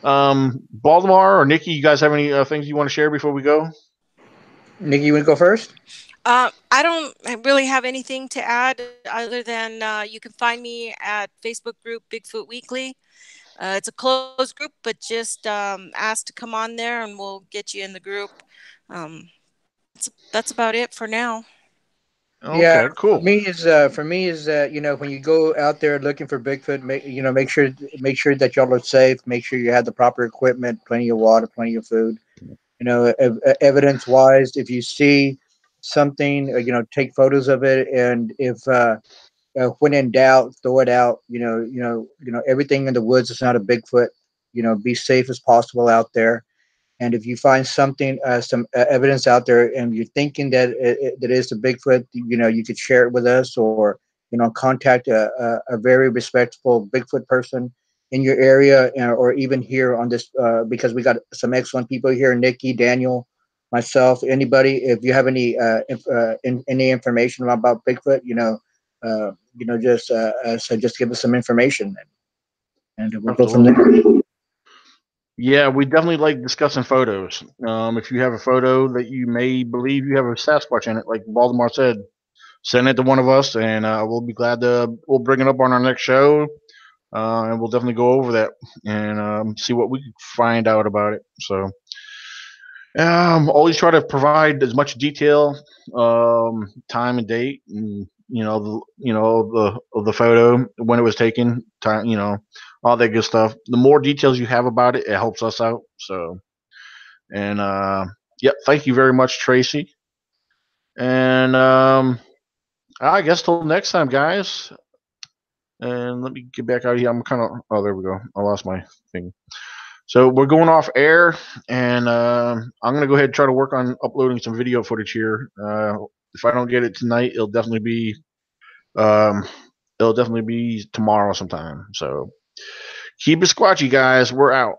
Baltimore or Nikki, you guys have any things you want to share before we go? Nikki, you want to go first? I don't really have anything to add other than you can find me at Facebook group Bigfoot Weekly. It's a closed group, but just ask to come on there and we'll get you in the group. That's about it for now. Okay, yeah, cool. For me is that when you go out there looking for Bigfoot, make sure that y'all are safe. Make sure you have the proper equipment, plenty of water, plenty of food. Evidence wise, if you see something, take photos of it, and if when in doubt, throw it out. Everything in the woods is not a Bigfoot. Be safe as possible out there. And if you find something, some evidence out there, and you're thinking that that is a Bigfoot, you could share it with us, or contact a very respectful Bigfoot person. in your area, or even here on this, because we got some excellent people here, Nikki, Daniel, myself, anybody, if you have any any information about Bigfoot, just so just give us some information, and we'll go from Absolutely. there. Yeah, we definitely like discussing photos. If you have a photo that you may believe you have a Sasquatch in it, like Baltimore said, send it to one of us, and we'll be glad to. We'll bring it up on our next show, and we'll definitely go over that and see what we can find out about it. So, always try to provide as much detail, time and date, and the of the photo, when it was taken, time, all that good stuff. The more details you have about it, it helps us out. So, and yeah, thank you very much, Tracy. And I guess till next time, guys. And let me get back out of here. I'm kind of. Oh, there we go. I lost my thing. So we're going off air, and I'm gonna go ahead and try to work on uploading some video footage here. If I don't get it tonight, um, it'll definitely be tomorrow sometime. So keep it squatchy, guys. We're out.